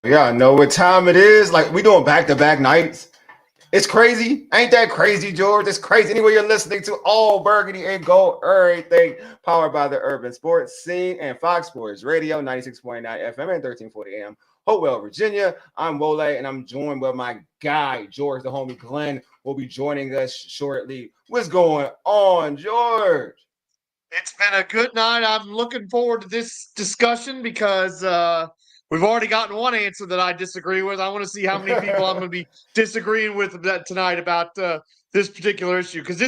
Yeah, I know what time it is. Like we doing back-to-back nights. It's crazy. Ain't that crazy, George? It's crazy. Anyway, you're listening to All Burgundy and Gold Everything, powered by the Urban Sports Scene and Fox Sports Radio, 96.9 FM and 1340 AM. Hopewell, Virginia. I'm Wole, and I'm joined with my guy, George, the homie Glen, will be joining us shortly. What's going on, George? It's been a good night. I'm looking forward to this discussion because we've already gotten one answer that I disagree with. I want to see how many people I'm going to be disagreeing with tonight about this particular issue because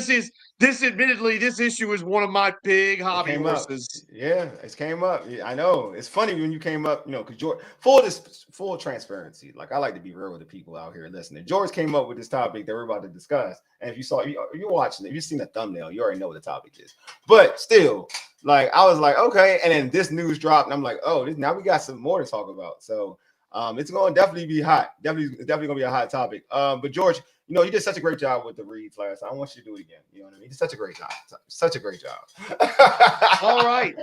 admittedly, this issue is one of my big It hobby came up. horses. Yeah, it came up. Yeah, I know. It's funny when you came up, because George, full transparency. Like I like to be real with the people out here listening. George came up with this topic that we're about to discuss, and if you saw, you're watching it, you've seen the thumbnail, you already know what the topic is. But still, like I was like, okay, and then this news dropped, and I'm like, oh, now we got some more to talk about. So, it's going to definitely be hot. Definitely going to be a hot topic. But George, you did such a great job with the reads last time. I want you to do it again. You know what I mean? You did such a great job. Such a great job. All right.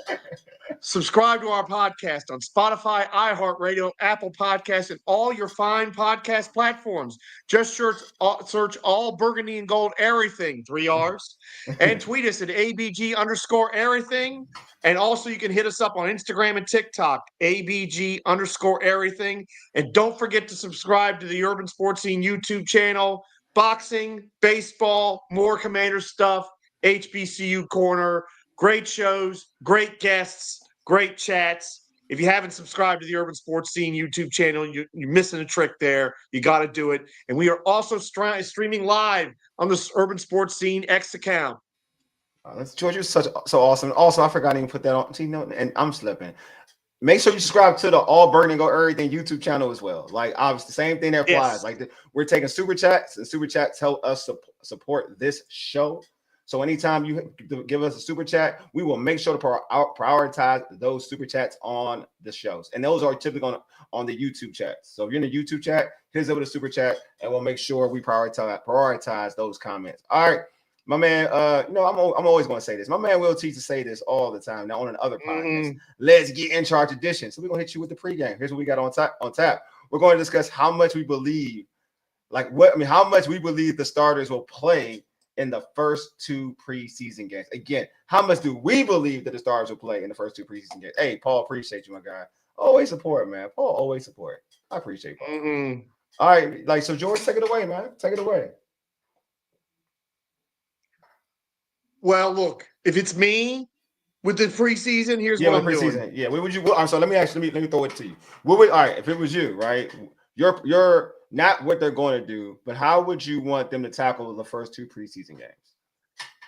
Subscribe to our podcast on Spotify, iHeartRadio, Apple Podcasts, and all your fine podcast platforms. Just search All Burgundy and Gold Errrything, 3 R's, and tweet us at ABG_Errrything. And also you can hit us up on Instagram and TikTok, ABG_Errrything. And don't forget to subscribe to the Urban Sports Scene YouTube channel. Boxing, baseball, more Commander stuff, HBCU Corner, great shows, great guests, great chats. If you haven't subscribed to the Urban Sports Scene YouTube channel, you're missing a trick there. You got to do it. And we are also streaming live on the Urban Sports Scene X account. George, you're so awesome. Also, I forgot to even put that on. See, and I'm slipping. Make sure you subscribe to the All Burn and Go Everything YouTube channel as well. Like, obviously, the same thing that applies. Yes. Like, we're taking super chats, and super chats help us support this show. So, anytime you give us a super chat, we will make sure to prioritize those super chats on the shows. And those are typically on the YouTube chat. So, if you're in the YouTube chat, hit us over the super chat, and we'll make sure we prioritize those comments. All right. My man, I'm always going to say this. My man Will teach to say this all the time. Now on another podcast, let's get into our tradition. So we're going to hit you with the pregame. Here's what we got on tap. We're going to discuss how much we believe, how much we believe the starters will play in the first 2 preseason games. Again, how much do we believe that the starters will play in the first 2 preseason games? Hey, Paul, appreciate you, my guy. Always support, man. Paul, always support. I appreciate Paul. All right, so George, take it away, man. Take it away. Well, look, if it's me with the preseason, here's what I'm doing. Yeah, what would you? I'm sorry. Let me throw it to you. All right, if it was you, right? You're not what they're going to do, but how would you want them to tackle the first 2 preseason games?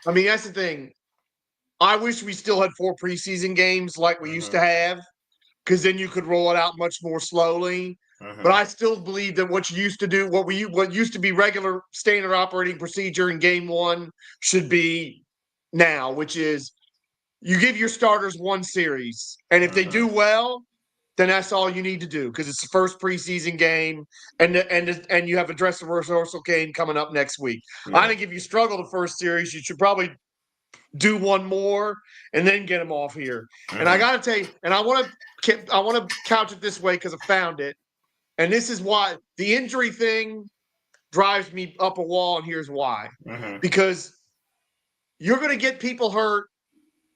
I mean, that's the thing. I wish we still had 4 preseason games like we used to have, because then you could roll it out much more slowly. But I still believe that what used to be regular standard operating procedure in game 1 should be now, which is you give your starters 1 series, and if they do well, then that's all you need to do because it's the first preseason game, and you have a dress rehearsal game coming up next week. Yeah. I think if you struggle the first series, you should probably do 1 more and then get them off here. And I got to tell you, and I want to couch it this way because I found it, and this is why the injury thing drives me up a wall, and here's why. Because you're going to get people hurt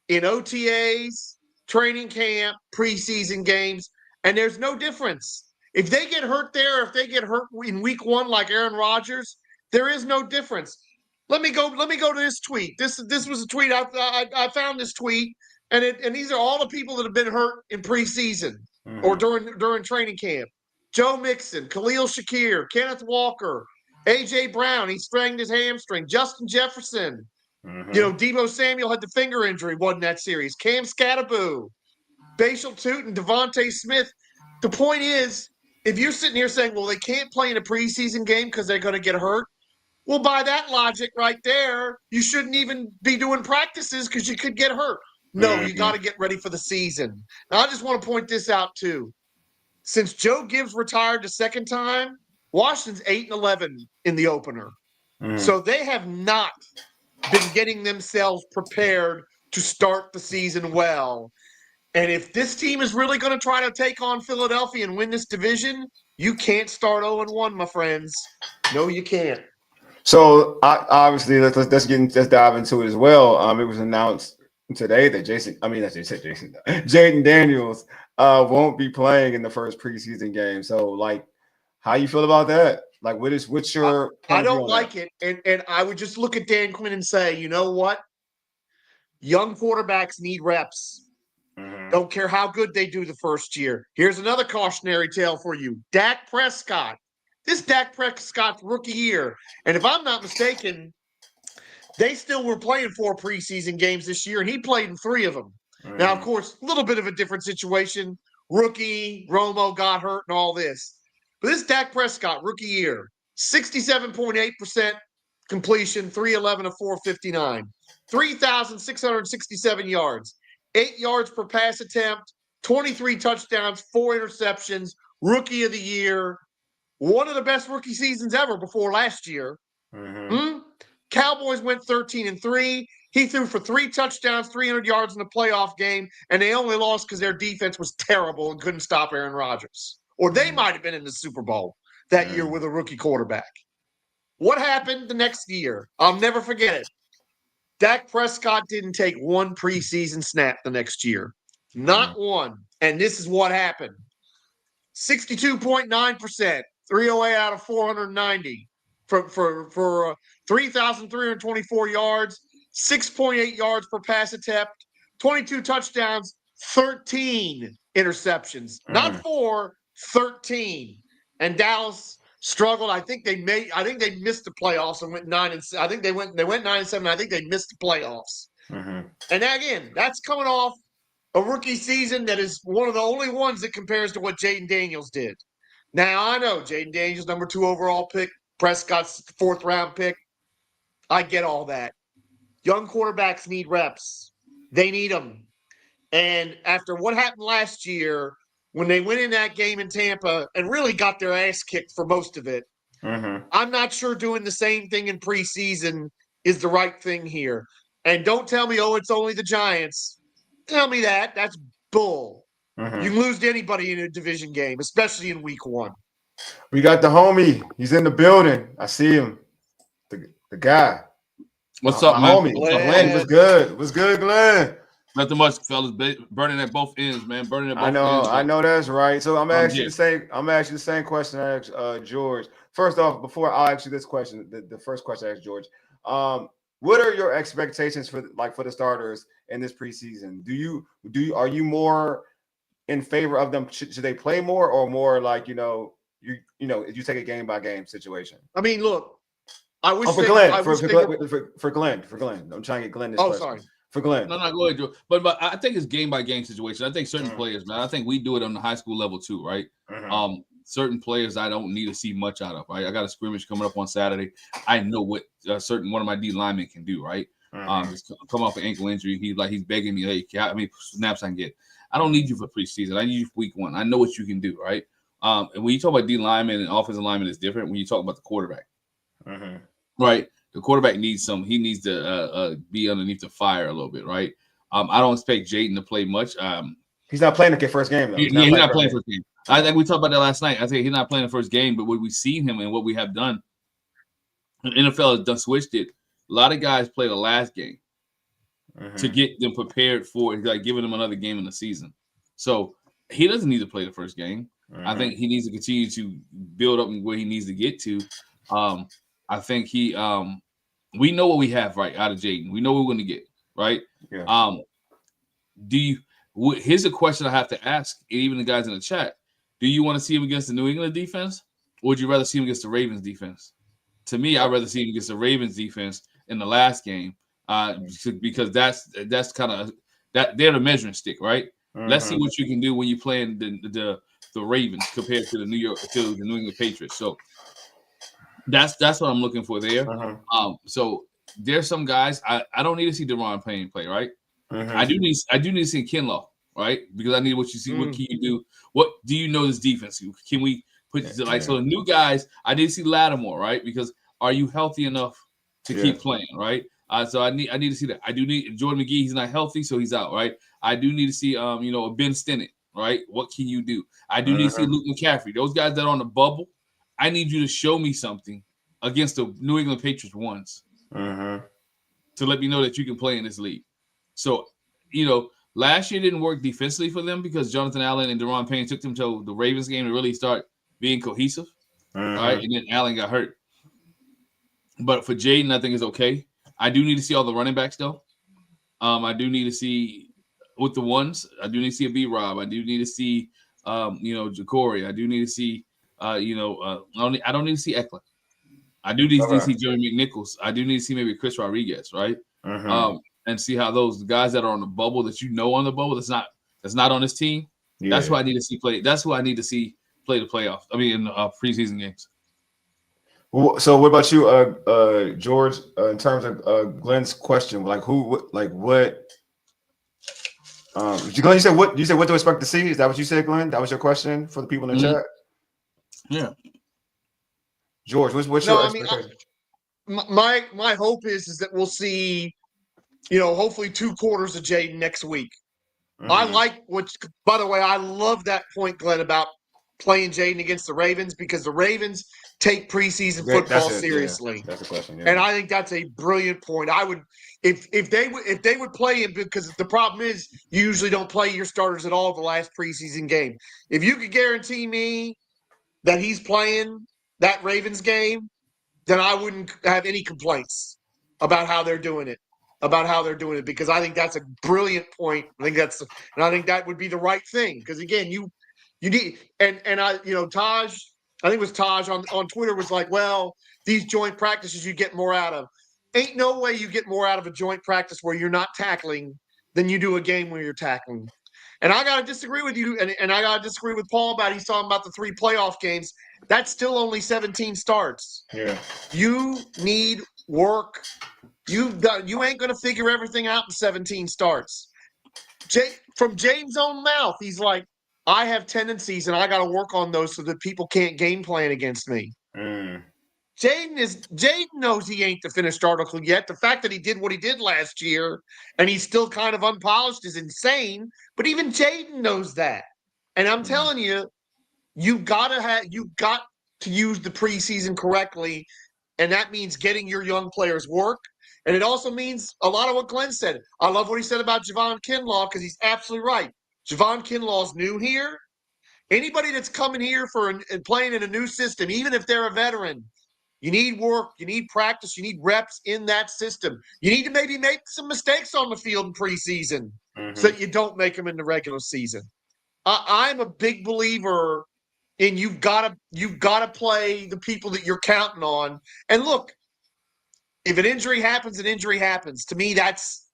in OTAs, training camp, preseason games, and there's no difference. If they get hurt there, if they get hurt in week 1 like Aaron Rodgers, there is no difference. Let me go to this tweet. This was a tweet. I found this tweet, and these are all the people that have been hurt in preseason or during training camp. Joe Mixon, Khalil Shakir, Kenneth Walker, A.J. Brown, he strained his hamstring. Justin Jefferson. Deebo Samuel had the finger injury, wasn't that series. Cam Scattaboo, Bashal Tootin, Devontae Smith. The point is, if you're sitting here saying, well, they can't play in a preseason game because they're going to get hurt, well, by that logic right there, you shouldn't even be doing practices because you could get hurt. No, you got to get ready for the season. Now, I just want to point this out, too. Since Joe Gibbs retired the second time, Washington's 8-11 in the opener. So they have not been getting themselves prepared to start the season well. And if this team is really going to try to take on Philadelphia and win this division, you can't start 0-1, my friends. No, you can't. So obviously, let's dive into it as well. It was announced today that Jaden Daniels won't be playing in the first preseason game. So, like, how you feel about that? Like, what's your I don't like it, and I would just look at Dan Quinn and say, you know what? Young quarterbacks need reps. Mm-hmm. Don't care how good they do the first year. Here's another cautionary tale for you. Dak Prescott. This Dak Prescott's rookie year. And if I'm not mistaken, they still were playing 4 preseason games this year, and he played in 3 of them. Mm-hmm. Now, of course, a little bit of a different situation. Rookie, Romo got hurt and all this. But this Dak Prescott, rookie year, 67.8% completion, 311 of 459, 3,667 yards, 8 yards per pass attempt, 23 touchdowns, 4 interceptions, rookie of the year, one of the best rookie seasons ever before last year. Mm-hmm. Cowboys went 13-3. He threw for 3 touchdowns, 300 yards in the playoff game, and they only lost because their defense was terrible and couldn't stop Aaron Rodgers. Or they might have been in the Super Bowl that year with a rookie quarterback. What happened the next year? I'll never forget it. Dak Prescott didn't take 1 preseason snap the next year. Not one. And this is what happened. 62.9%, 308 out of 490 for 3,324 yards, 6.8 yards per pass attempt, 22 touchdowns, 13 interceptions. Not 4, 13. And Dallas struggled. I think they missed the playoffs and went 9-7. I think they went 9-7. I think they missed the playoffs. Mm-hmm. And again, that's coming off a rookie season that is one of the only ones that compares to what Jaden Daniels did. Now, I know Jaden Daniels, number 2 overall pick, Prescott's 4th round pick. I get all that. Young quarterbacks need reps. They need them. And after what happened last year, when they went in that game in Tampa and really got their ass kicked for most of it, I'm not sure doing the same thing in preseason is the right thing here. And don't tell me, it's only the Giants. Tell me that. That's bull. You lose to anybody in a division game, especially in week 1. We got the homie. He's in the building. I see him. The guy. What's up, man? Homie. Glen, what's good? What's good, Glen? Nothing much, fellas. Burning at both ends, man. Burning at both ends. I know that's right. So I'm asking the same question I asked George. First off, before I'll ask you this question, the first question I asked George. What are your expectations for the starters in this preseason? Are you more in favor of them? Should they play more or more like you take a game by game situation? I mean, look, I wish for Glen. I'm trying to get Glen this question. Sorry. For Glen. No, go ahead, George. But I think it's game by game situation. I think certain players, man. I think we do it on the high school level too, right? Certain players I don't need to see much out of, right? I got a scrimmage coming up on Saturday. I know what one of my D linemen can do, right? He's come off an ankle injury. He's begging me, hey, how many snaps I can get? I don't need you for preseason. I need you for week 1. I know what you can do, right? And when you talk about D lineman and offensive lineman, it's different. When you talk about the quarterback, right? The quarterback needs he needs to be underneath the fire a little bit, right? I don't expect Jaden to play much. He's not playing the first game, though. He's not playing first game. I think we talked about that last night. I think he's not playing the first game, but what we've seen him and what we have done, the NFL has done switched it. A lot of guys play the last game to get them prepared for giving them another game in the season. So he doesn't need to play the first game. I think he needs to continue to build up where he needs to get to. I think we know what we have right out of Jaden. We know what we're going to get, right? Yeah. Here's a question I have to ask, even the guys in the chat. Do you want to see him against the New England defense, or would you rather see him against the Ravens defense? To me, I'd rather see him against the Ravens defense in the last game, because that's kind of that they're the measuring stick, right? Let's see what you can do when you're playing the Ravens compared to the New England Patriots. So that's what I'm looking for there. So there's some guys I don't need to see Deron Payne play, right? I do need to see Kinlaw, right? Because I need what you see. What can you do? What do you know this defense? Can we put so the new guys? I did see Lattimore, right? Because are you healthy enough to keep playing, right? So I need to see that. I do need Jordan McGee. He's not healthy, so he's out, right? I do need to see Ben Stennett, right? What can you do? I do need to see Luke McCaffrey. Those guys that are on the bubble, I need you to show me something against the New England Patriots once to let me know that you can play in this league. So, last year didn't work defensively for them because Jonathan Allen and Deron Payne took them to the Ravens game to really start being cohesive, right? And then Allen got hurt. But for Jaden, I think it's okay. I do need to see all the running backs, though. I do need to see with the ones. I do need to see a B-Rob. I do need to see, Jacory. I do need to see, I don't need to see Eckler. I do need to see Jeremy McNichols. I do need to see maybe Chris Rodriguez, right? And see how those guys that are on the bubble that on the bubble that's not on this team. Yeah. That's who I need to see play. That's who I need to see play the playoffs. I mean, in preseason games. So what about you, George? In terms of Glenn's question, like what? Glenn, you said what? You said what to expect to see? Is that what you said, Glenn? That was your question for the people in the chat. Yeah. George, what's your expectation? My hope is that we'll see, hopefully 2 quarters of Jaden next week. I like by the way, I love that point, Glenn, about playing Jaden against the Ravens because the Ravens take preseason football seriously. Yeah. That's a question. Yeah. And I think that's a brilliant point. I would, if they would play him, because the problem is you usually don't play your starters at all the last preseason game. If you could guarantee me that he's playing that Ravens game, then I wouldn't have any complaints about how they're doing it. Because I think that's a brilliant point. I think that would be the right thing. Because again, you need Taj, I think it was Taj on Twitter was like, well, these joint practices you get more out of. Ain't no way you get more out of a joint practice where you're not tackling than you do a game where you're tackling. And I got to disagree with you, and I got to disagree with Paul about he's talking about the 3 playoff games. That's still only 17 starts. Yeah. You need work. You ain't going to figure everything out in 17 starts. From Jaden's own mouth, he's like, I have tendencies, and I got to work on those so that people can't game plan against me. Jaden knows he ain't the finished article yet. The fact that he did what he did last year and he's still kind of unpolished is insane. But even Jaden knows that. And I'm telling you, you got to use the preseason correctly, and that means getting your young players work. And it also means a lot of what Glenn said. I love what he said about Javon Kinlaw because he's absolutely right. Javon Kinlaw's new here. Anybody that's coming here and playing in a new system, even if they're a veteran, you need work, you need practice, you need reps in that system. You need to maybe make some mistakes on the field in preseason so that you don't make them in the regular season. I'm a big believer in you've got to play the people that you're counting on. And look, if an injury happens, an injury happens. To me, that's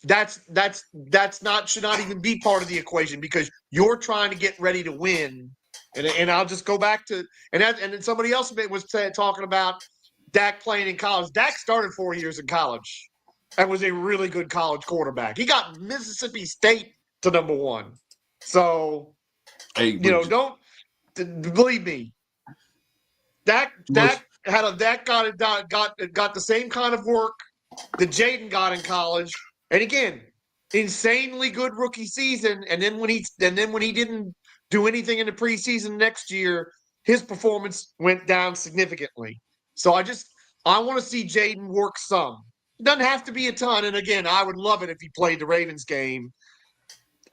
should not even be part of the equation because you're trying to get ready to win. And I'll just go back to and then somebody else was talking about Dak playing in college. Dak started 4 years in college and was a really good college quarterback. He got Mississippi State to number 1. So, don't believe me. Dak got the same kind of work that Jaden got in college. And again, insanely good rookie season. And then when he didn't do anything in the preseason next year, his performance went down significantly. So I want to see Jaden work some. It doesn't have to be a ton. And again, I would love it if he played the Ravens game.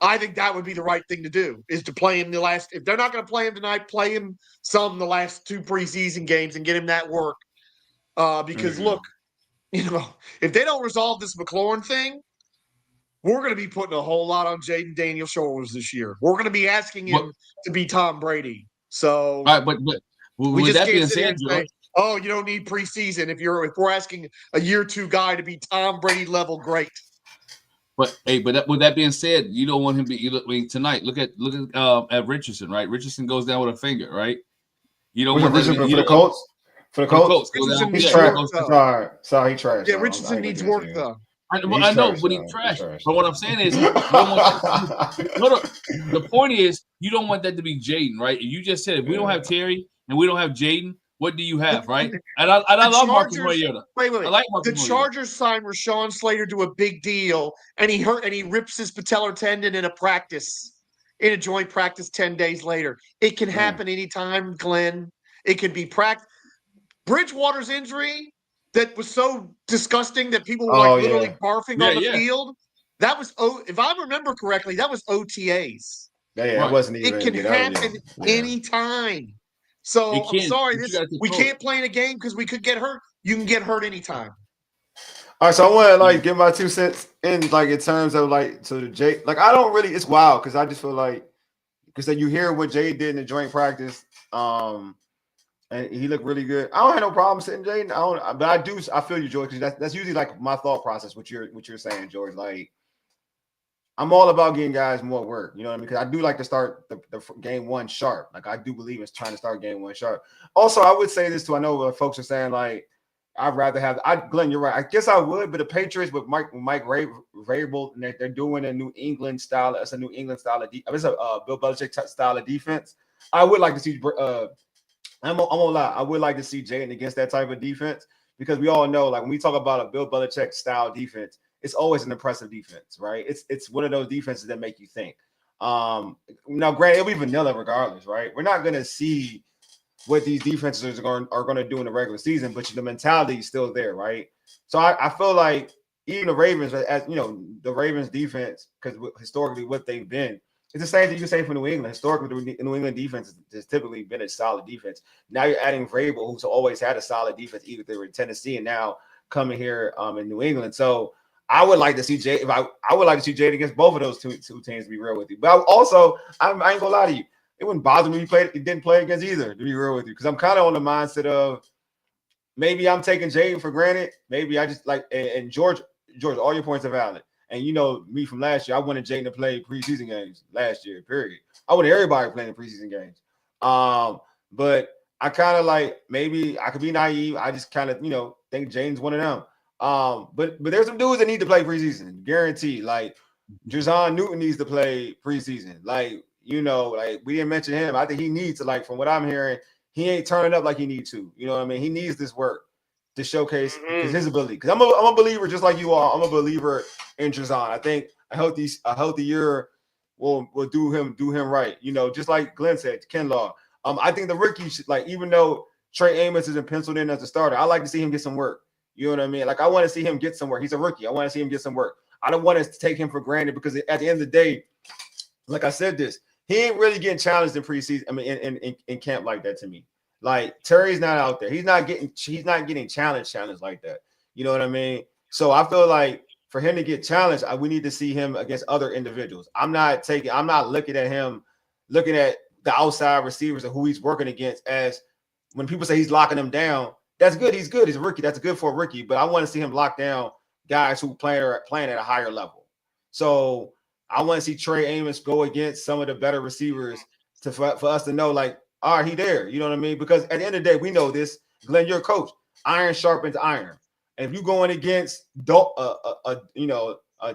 I think that would be the right thing to do, is to play him if they're not going to play him tonight, play him some the last 2 preseason games and get him that work. Because look, if they don't resolve this McLaurin thing, we're going to be putting a whole lot on Jaden Daniels' shoulders this year. We're going to be asking him to be Tom Brady. So, all right, but we just can't sit here and say, "Oh, you don't need preseason." If we're asking a year 2 guy to be Tom Brady level great. But with that being said, you don't want him to tonight. Look at Richardson, right? Richardson goes down with a finger, right? You don't want Richardson for the Colts. For the Colts, he's trash. Sorry, he trash. Yeah, Richardson needs work though. I know, but he's trash. But what I'm saying is, you don't want the point is, you don't want that to be Jaden, right? You just said if we don't have Terry and we don't have Jaden, what do you have, right? And I love Marcus Mariota. Wait. I like Marcus The Mariota. Chargers signed Rashawn Slater to a big deal, and he rips his patellar tendon in a joint practice 10 days later. It can happen anytime, Glenn. It can be practice. Bridgewater's injury that was so disgusting that people were literally barfing on the field. That was, if I remember correctly, that was OTAs. Yeah, it wasn't even. It can happen anytime. So I'm sorry, we can't play in a game because we could get hurt. You can get hurt anytime. All right, so I want to give my 2 cents in in terms of to the Jay. I don't really. It's wild because I just feel because you hear what Jay did in the joint practice, and he looked really good. I don't have no problem sitting Jay. But I feel you, George, because that's usually my thought process. What you're saying, George. I'm all about getting guys more work. You know what I mean? Because I do like to start the game one sharp. I do believe in trying to start game one sharp. Also, I would say this too. I know folks are saying I'd rather have. Glenn, you're right. I guess I would, but the Patriots with Mike Vrabel, and they're doing a New England style. It's a New England style of it's a Bill Belichick style of defense. I would like to see. I'm gonna lie. I would like to see Jayden against that type of defense because we all know, when we talk about a Bill Belichick style defense, it's always an impressive defense, right? It's one of those defenses that make you think. Now, granted, it'll be vanilla regardless, right? We're not gonna see what these defenses are going to do in the regular season, but the mentality is still there, right? So I feel like even the Ravens, as the Ravens defense, because historically what they've been, it's the same thing you can say for New England. Historically, the New England defense has typically been a solid defense. Now you're adding Vrabel, who's always had a solid defense, either they were in Tennessee and now coming here in New England. So I would like to see Jay. I would like to see Jay against both of those two teams. To be real with you, but I ain't gonna lie to you. It wouldn't bother me if he didn't play against either, to be real with you, because I'm kind of on the mindset of maybe I'm taking Jayden for granted. Maybe I just and George, all your points are valid. And me from last year, I wanted Jayden to play preseason games last year, period. I wanted everybody playing preseason games. But I kind of maybe I could be naive. I just kind of, think Jayden's one of them. But there's some dudes that need to play preseason, guaranteed. Jazon Newton needs to play preseason. We didn't mention him. I think he needs to, from what I'm hearing, he ain't turning up like he needs to. You know what I mean? He needs this work to showcase his ability. Because I'm a believer, just like you are. I'm a believer in Jazon. I think a healthy year will do him right. Just like Glenn said, Kinlaw. I think the rookie should, even though Trey Amos isn't penciled in as a starter, I like to see him get some work. You know what I mean? I want to see him get some work. He's a rookie. I want to see him get some work. I don't want to take him for granted because at the end of the day, like I said he ain't really getting challenged in preseason. I mean, in camp like that to me. Terry's not out there. He's not getting challenged like that. You know what I mean? So I feel for him to get challenged, we need to see him against other individuals. I'm not looking at him, looking at the outside receivers and who he's working against as when people say he's locking them down. That's good. He's good. He's a rookie. That's good for a rookie. But I want to see him lock down guys who playing at a higher level. So I want to see Trey Amos go against some of the better receivers for us to know, all right, he there. You know what I mean? Because at the end of the day, we know this. Glenn, you're a coach. Iron sharpens iron. And if you're going against a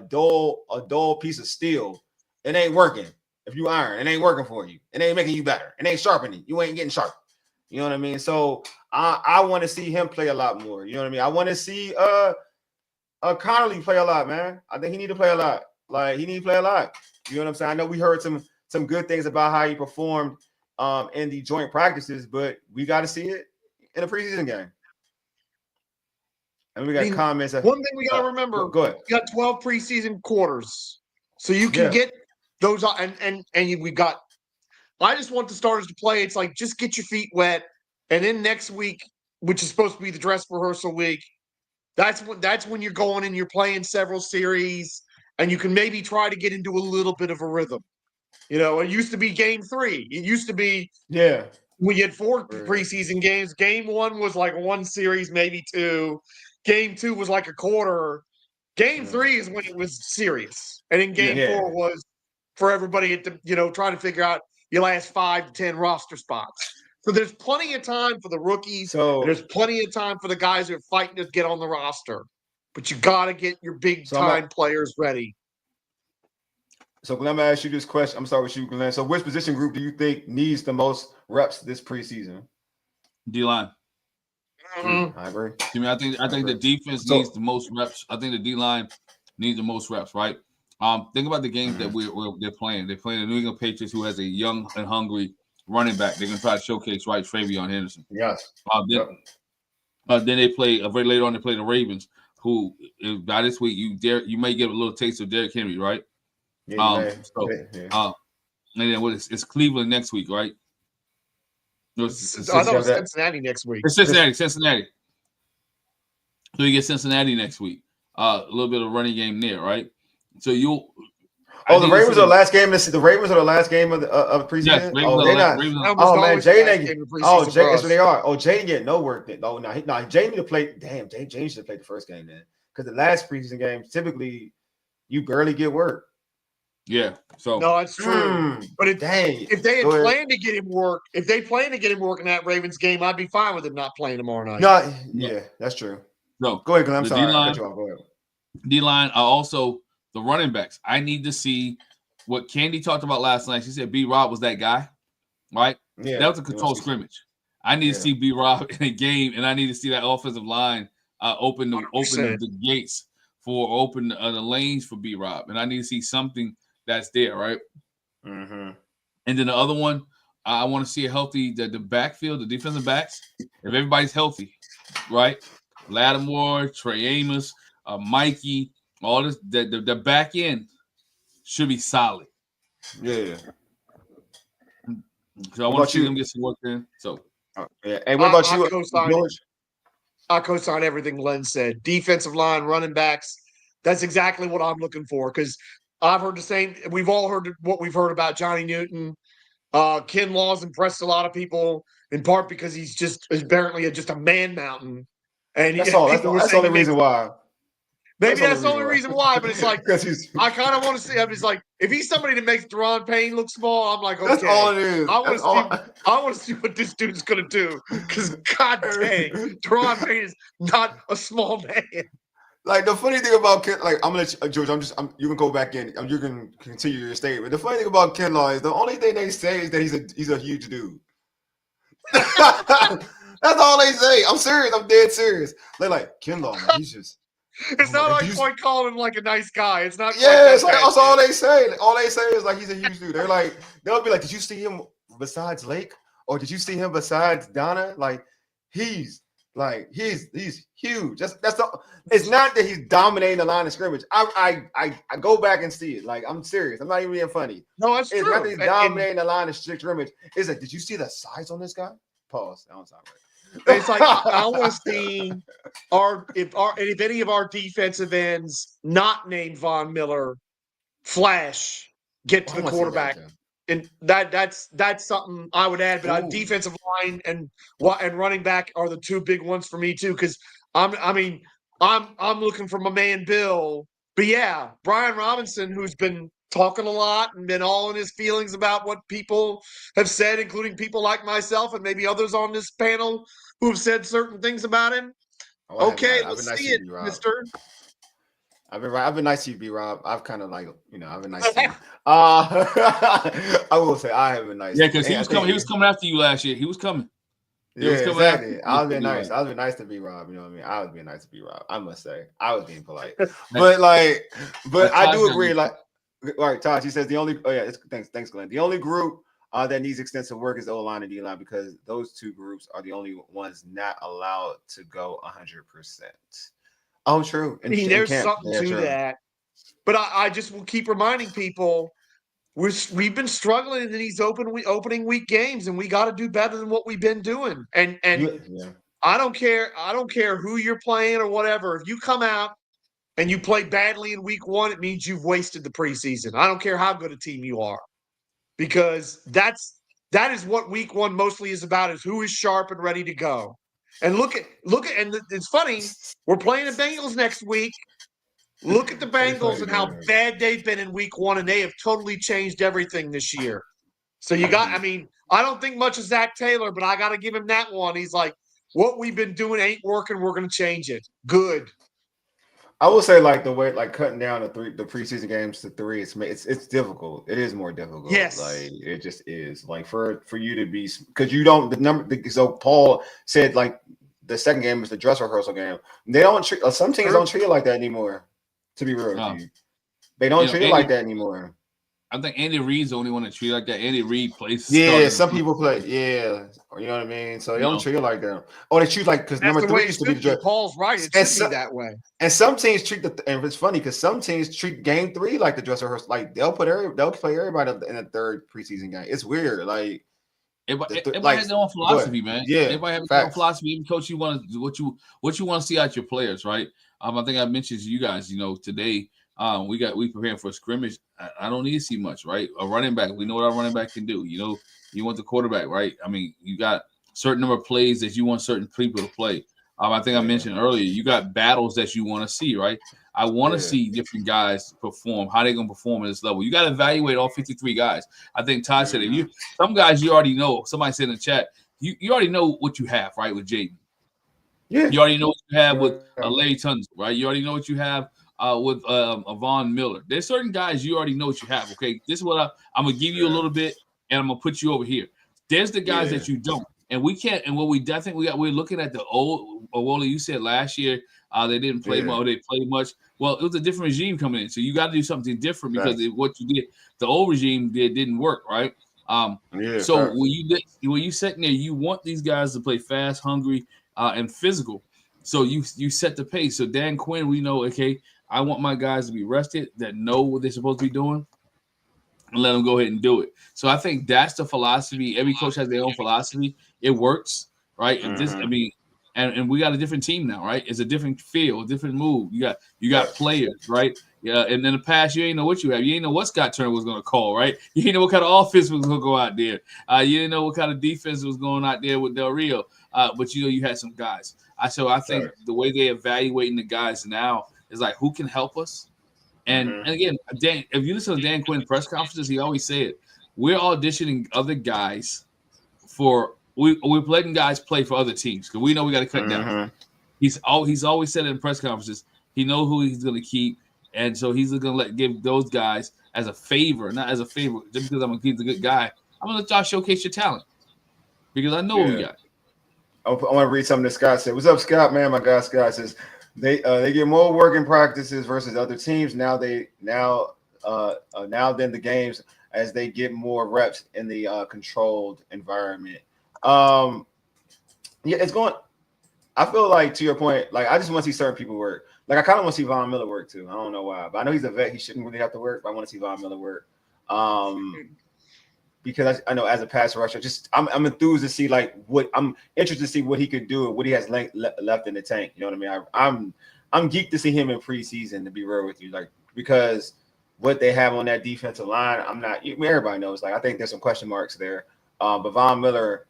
dull piece of steel, it ain't working. If you iron, it ain't working for you. It ain't making you better. It ain't sharpening. You ain't getting sharp. You know what I mean? So I want to see him play a lot more. You know what I mean? I want to see Connolly play a lot, man. I think he need to play a lot. He need to play a lot. You know what I'm saying? I know we heard some good things about how he performed in the joint practices, but we got to see it in a preseason game. And we got comments. One thing we got to remember: go ahead. You got 12 preseason quarters, so you can get those. And we got. I just want the starters to play. It's just get your feet wet, and then next week, which is supposed to be the dress rehearsal week, that's when you're going and you're playing several series, and you can maybe try to get into a little bit of a rhythm. It used to be game 3. It used to be we had 4 preseason games. Game 1 was one series, maybe 2. Game 2 was a quarter. Game 3 is when it was serious, and then game 4 was for everybody to try to figure out your last 5 to 10 roster spots. So there's plenty of time for the rookies. And there's plenty of time for the guys who are fighting to get on the roster. But you got to get your big time players ready. So Glenn, I'm going to ask you this question. I'm sorry with you, Glenn. So which position group do you think needs the most reps this preseason? D-line. I agree. To me, I think the defense needs the most reps. I think the D-line needs the most reps, right? Think about the games that they're playing. They're playing the New England Patriots, who has a young and hungry running back. They're gonna try to showcase Travion Henderson. Yes. Then they play very later on. They play the Ravens, who by this week you may get a little taste of Derrick Henry, right? Yeah, and then it's Cleveland next week, right? I thought it was Cincinnati next week. It's Cincinnati. So you get Cincinnati next week. A little bit of running game there, right? So the Ravens are the last game. The Ravens are the last game of preseason. Yes, they're not. Oh man, Jaden. Oh, Jay, that's what they are. Oh, Jaden get no work. No, Jaden need to play. Damn, Jaden should have played the first game then, because the last preseason game typically you barely get work. Yeah. So no, that's true. But if they had planned to get him work, in that Ravens game, I'd be fine with him not playing tomorrow night. No, yeah, that's true. No, go ahead, Glen. I'm sorry. I cut you off. Go ahead. D-line are also the running backs. I need to see what Candy talked about last night. She said B-Rob was that guy, right? Yeah, that was a controlled scrimmage. I need to see B-Rob in a game, and I need to see that offensive line open the gates open the lanes for B-Rob, and I need to see something that's there, right? Mm-hmm. And then the other one, I want to see a healthy the backfield, the defensive backs. If everybody's healthy, right? Lattimore, Trey Amos, Mikey, all this, the back end should be solid. Yeah. So I want to see them get some work in. So, yeah. Hey, what about you, George? I co-sign everything Glen said. Defensive line, running backs. That's exactly what I'm looking for, because I've heard the same. We've all heard what we've heard about Johnny Newton. Ken Law's impressed a lot of people, in part because he's just apparently just a man mountain. And that's all. That's the only reason why. Maybe that's the only reason why, but it's like I kind of want to see. I'm just like, if he's somebody that makes Deron Payne look small, I'm like, okay. That's all it is. I want to see what this dude's gonna do, because God dang, Deron Payne is not a small man. Like, the funny thing about Ken, like, I'm gonna let you, George. You can go back in. You can continue your statement. The funny thing about Ken Law is the only thing they say is that he's a huge dude. That's all they say. I'm serious. I'm dead serious. They're like, Ken Law, man, he's just. It's not like quite calling him like a nice guy. It's not. Yeah, it's like that's all they say. All they say is like he's a huge dude. They're like, they'll be like, did you see him besides Lake, or did you see him besides Donna? Like, he's huge. That's the. It's not that he's dominating the line of scrimmage. I go back and see it. Like, I'm serious. I'm not even being funny. No, it's true. It's not that he's dominating the line of scrimmage. It's like, did you see the size on this guy? Pause. That don't sound right. It's like I want to see if any of our defensive ends not named Von Miller flash get to the quarterback, and that's something I would add. But our defensive line and running back are the two big ones for me too, because I'm looking for my man Bill. But yeah, Brian Robinson, who's been talking a lot and been all in his feelings about what people have said, including people like myself and maybe others on this panel who have said certain things about him. Oh, okay, let's see it, mister. I've been nice to you, B-Rob. I've kind of like, I've been nice to you. I will say I have been nice. Yeah, because he was coming after you last year. He was coming. Exactly. I was being nice. I was being nice to B-Rob. You know what I mean? I was being nice to B-Rob. I must say, I was being polite. But I do agree. Like, all right, Tosh. He says the only. Oh yeah, thanks, Glenn. The only group that needs extensive work is the O-line and D-line, because those two groups are the only ones not allowed to go 100%. Oh, true. I mean, there's something to that. But I just will keep reminding people we've been struggling in these opening week games, and we got to do better than what we've been doing. And I don't care who you're playing or whatever. If you come out and you play badly in week one, it means you've wasted the preseason. I don't care how good a team you are, because that is what week one mostly is about, is who is sharp and ready to go. And look at, and it's funny, we're playing the Bengals next week. Look at the Bengals and how bad they've been in week one, and they have totally changed everything this year. So I don't think much of Zach Taylor, but I got to give him that one. He's like, what we've been doing ain't working. We're going to change it. Good. I will say like the way like cutting down the preseason games to 3, it's difficult. It is more difficult. Yes. Like it just is. Like for you to be because you don't the number. So Paul said like the second game is the dress rehearsal game. They don't treat some teams don't treat it like that anymore. To be real with you, they don't treat it like that anymore. I think Andy Reid's the only one that treat it like that. Andy Reid plays. Yeah, some people play. Yeah, you know what I mean. So they don't treat it like that. Oh, they treat like because number 3 used to be the dress. Paul's right. It should be that way. And some teams treat and it's funny because some teams treat game 3 like the dress rehearsal. Like they'll play everybody in the third preseason game. It's weird. Like everybody has their own philosophy, man. Yeah, everybody has their own philosophy. Even coach, you want what you want to see out your players, right? I think I mentioned to you guys, today. We preparing for a scrimmage. I don't need to see much, right? A running back, we know what our running back can do. You want the quarterback, right? I mean, you got certain number of plays that you want certain people to play. I think I mentioned earlier, you got battles that you want to see, right? I want to see different guys perform. How they gonna perform at this level? You got to evaluate all 53 guys. I think Todd said it. Some guys you already know. Somebody said in the chat, you already know what you have, right? With Jaden, you already know what you have with Larry Tunzel, right? You already know what you have. With Von Miller. There's certain guys you already know what you have. Okay, this is what I'm gonna give you a little bit, and I'm gonna put you over here. There's the guys that you don't, and we can't. And what I think we're looking at the old Wole. You said last year they didn't play much. They played much. Well, it was a different regime coming in, so you got to do something different because what you did, the old regime didn't work, right? So when you sitting there, you want these guys to play fast, hungry, and physical. So you set the pace. So Dan Quinn, we know, okay, I want my guys to be rested, that know what they're supposed to be doing, and let them go ahead and do it. So I think that's the philosophy. Every coach has their own philosophy. It works, right? And and we got a different team now, right? It's a different feel, a different move. You got players, right? Yeah, and in the past, you ain't know what you have. You ain't know what Scott Turner was going to call, right? You ain't know what kind of offense was going to go out there. You didn't know what kind of defense was going out there with Del Rio. But you had some guys. So I think the way they're evaluating the guys now is like, who can help us? And again, Dan, if you listen to Dan Quinn press conferences, he always said, we're auditioning other guys we're letting guys play for other teams because we know we got to cut down. He's always said it in press conferences. He knows who he's going to keep, and so he's going to give those guys as a favor, not as a favor. Just because I'm going to keep the good guy, I'm going to let y'all showcase your talent because I know what we got. I want to read something that Scott said. What's up, Scott? Man, my guy Scott says they get more working practices versus other teams now. Now than the games as they get more reps in the controlled environment. It's going. I feel like, to your point, like I just want to see certain people work. Like I kind of want to see Von Miller work too. I don't know why, but I know he's a vet. He shouldn't really have to work. But I want to see Von Miller work. Because I know as a pass rusher, I'm enthused to see I'm interested to see what he could do and what he has left in the tank. You know what I mean? I'm geeked to see him in preseason, to be real with you, because what they have on that defensive line, everybody knows. I think there's some question marks there. But Von Miller,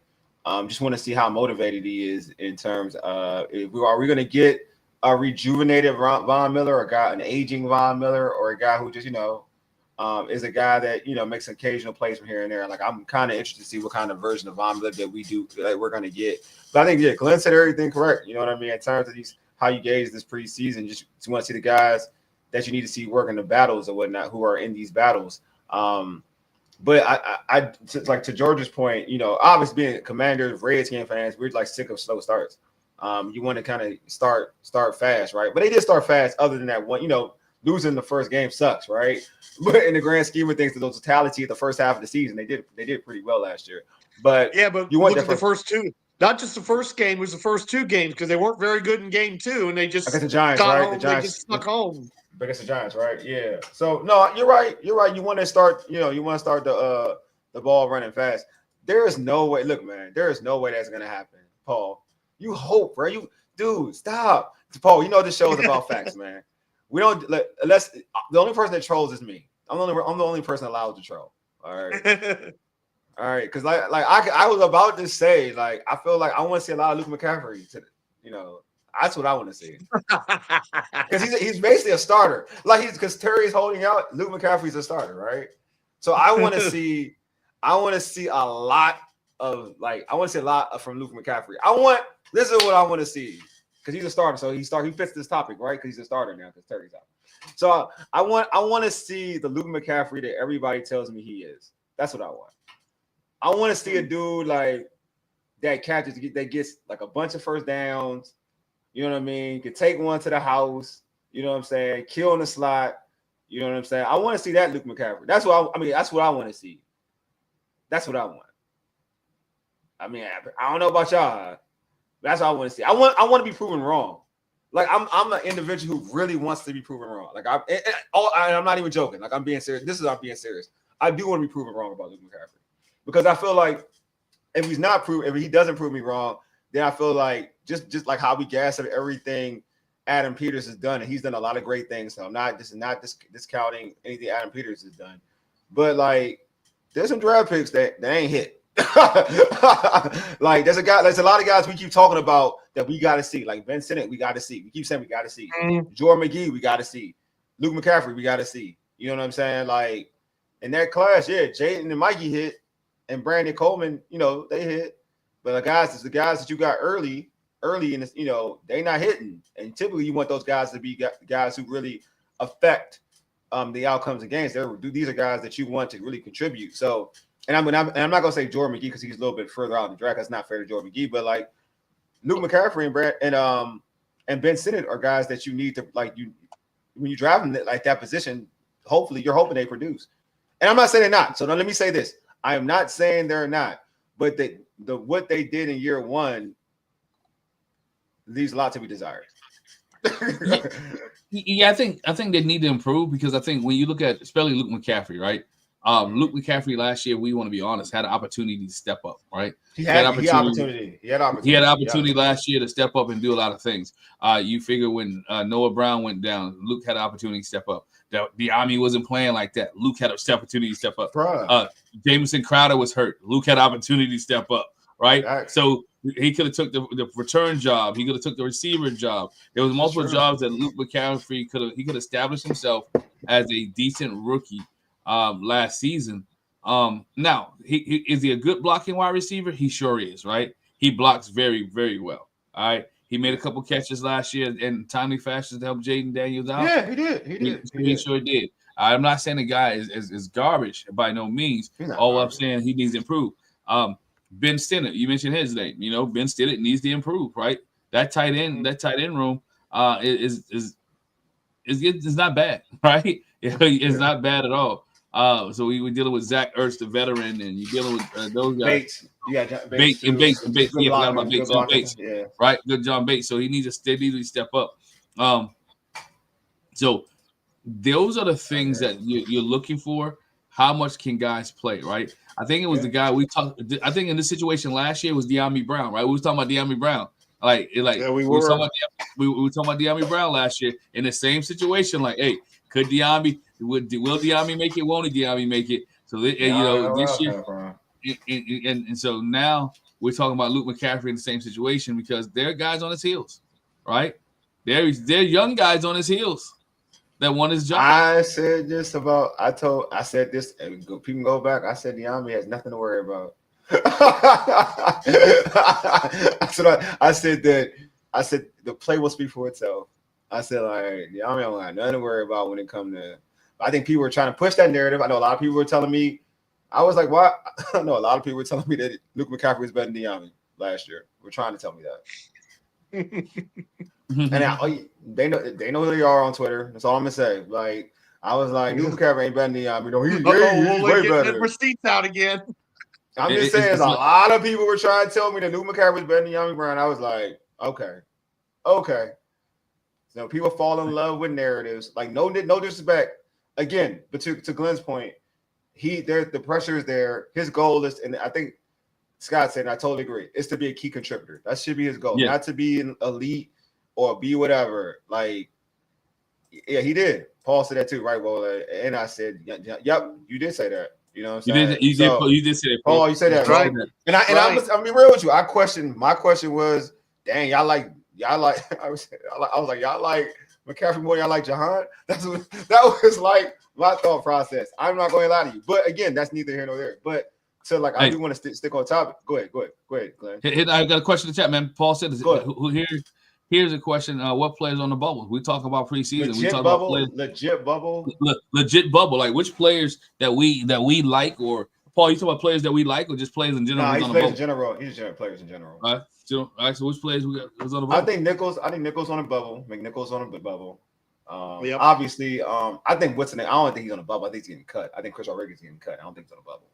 just want to see how motivated he is in terms of are we going to get a rejuvenated Von Miller, an aging Von Miller, or a guy who just is a guy that makes occasional plays from here and there. I'm kind of interested to see what kind of version of Von Miller that we're going to get. But I think Glen said everything correct. You know what I mean? In terms of how you gauge this preseason, just want to see the guys that you need to see working the battles or whatnot who are in these battles. But I to George's point, obviously being Commanders, Redskins fans, we're sick of slow starts. You want to kind of start fast, right? But they did start fast. Other than that one, losing the first game sucks, right? But in the grand scheme of things, the totality of the first half of the season, they did pretty well last year. But you want the first two. Not just the first game, it was the first two games because they weren't very good in game 2, and they just against the Giants, right? Home, the Giants they just stuck home. Against the Giants, right? Yeah. So no, you're right. You want to start. You want to start the ball running fast. There is no way. Look, man, there is no way that's gonna happen, Paul. You hope, right? Dude, stop, Paul. This show is about facts, man. We don't unless the only person that trolls is me. I'm the only person allowed to troll. All right. All right, because I was about to say, I feel like I want to see a lot of Luke McCaffrey. That's what I want to see. Because he's basically a starter. Because Terry's holding out, Luke McCaffrey's a starter, right? So I want to see a lot of from Luke McCaffrey. This is what I want to see. because he's a starter. So he fits this topic, right? Because he's a starter now because Terry's out. So I want to see the Luke McCaffrey that everybody tells me he is. That's what I want. I want to see a dude like that catches that gets like a bunch of first downs. You know what I mean? Could take one to the house. You know what I'm saying? Kill in the slot. You know what I'm saying? I want to see that Luke McCaffrey. That's what that's what I want to see. That's what I want. I mean, I don't know about y'all. But that's what I want to see. I want to be proven wrong. Like I'm an individual who really wants to be proven wrong. Like I'm not even joking. Like I'm being serious. I'm being serious. I do want to be proven wrong about Luke McCaffrey because I feel like if he doesn't prove me wrong, then I feel like just like how we gas up everything Adam Peters has done, and he's done a lot of great things. So I'm not discounting anything Adam Peters has done, but like there's some draft picks that ain't hit. Like there's a lot of guys we keep talking about that we got to see. Like Ben Sinnott, we got to see. We keep saying we got to see. Jordan McGee, we got to see. Luke McCaffrey, we got to see. You know what I'm saying? Like in that class, yeah, Jaden and Mikey hit, and Brandon Coleman, you know, they hit. But the guys that you got early in this, you know, they not hitting. And typically you want those guys to be guys who really affect the outcomes of games. These are guys that you want to really contribute. So, and I'm not gonna say Jordan McGee because he's a little bit further out in the draft. That's not fair to Jordan McGee, but like Luke McCaffrey and Ben Sinnott are guys that you need to when you drive them like that position. Hopefully, you're hoping they produce. And I'm not saying they're not. So now let me say this: I am not saying they're not, but what they did in year one leaves a lot to be desired. Yeah, I think they need to improve because I think when you look at especially Luke McCaffrey, right? Luke McCaffrey last year, we want to be honest, had an opportunity to step up, right? He had opportunity last year to step up and do a lot of things. You figure when Noah Brown went down, Luke had an opportunity to step up. The Army wasn't playing like that. Luke had an opportunity to step up. Jamison Crowder was hurt. Luke had an opportunity to step up, right? So he could have took the return job. He could have took the receiver job. There was multiple jobs that Luke McCaffrey could establish himself as a decent rookie last season. Now, is he a good blocking wide receiver? He sure is, right? He blocks very, very well. All right. He made a couple catches last year in timely fashion to help Jaden Daniels out. Yeah, he did. He sure did. I'm not saying the guy is garbage by no means. All I'm saying he needs to improve. Ben Stinnett, you mentioned his name. You know, Ben Stinnett needs to improve, right? That tight end room is not bad, right? It's not bad at all. So we're dealing with Zach Ertz, the veteran, and you're dealing with those guys. Bates. Yeah, Bates. Yeah, forgot about Bates. Bates. Yeah. Right, good John Bates. So he needs to steadily step up. So those are the things that you're looking for. How much can guys play, right? I think it was the guy we talked. I think in this situation last year was De'Ami Brown, right? We was talking about De'Ami Brown. We were talking about De'Ami Brown last year in the same situation. Like, hey, will De'Ami make it? Won't De'Ami make it? So this year, and so now we're talking about Luke McCaffrey in the same situation because there are guys on his heels, right? They're young guys on his heels that won his job. I said this about. I said this. And people can go back. I said De'Ami has nothing to worry about. I said the play will speak for itself. I said like De'Ami don't have nothing to worry about when it comes to. I think people were trying to push that narrative. I know a lot of people were telling me. I was like, "What?" I know a lot of people were telling me that Luke McCaffrey was better than De'Ami last year. We're trying to tell me that. And they know who they are on Twitter. That's all I'm gonna say. Like I was like, Luke McCaffrey ain't better than De'Ami. No, he's way better. Receipts out again. I'm just saying, a lot of people were trying to tell me that Luke McCaffrey was better than De'Ami Brown. I was like, okay. So people fall in love with narratives. Like no disrespect. Again, but to Glen's point, the pressure is there. His goal is, and I think Scott said, and I totally agree, is to be a key contributor. That should be his goal, not to be an elite or be whatever. Like, yeah, he did. Paul said that too, right? Well, and I said, yep, you did say that. You know what I'm saying? You did say that. Paul, you said that, right? And I'm be real with you. My question was, dang, y'all like I was like, y'all like McCaffrey more, y'all like Jahan? That was like my thought process. I'm not going to lie to you. But again, that's neither here nor there. But so like I do want to stick on topic. Go ahead, Glenn. I got a question in the chat, man. Paul said, "Who here Here's a question: what players on the bubble? We talk about preseason. Legit we talk bubble, about players, legit bubble. Like which players that we like, or Paul, you talk about players that we like, or just players in general? No, who's he's on players the in bubble? general. He's players in general. All right. So which players we got who's on the I bubble? think Nichols on a bubble. McNichols on a bubble. Yep. Obviously, I think what's the name? I don't think he's on a bubble. I think he's getting cut. I think Chris Rodriguez is getting cut. I don't think he's on a bubble.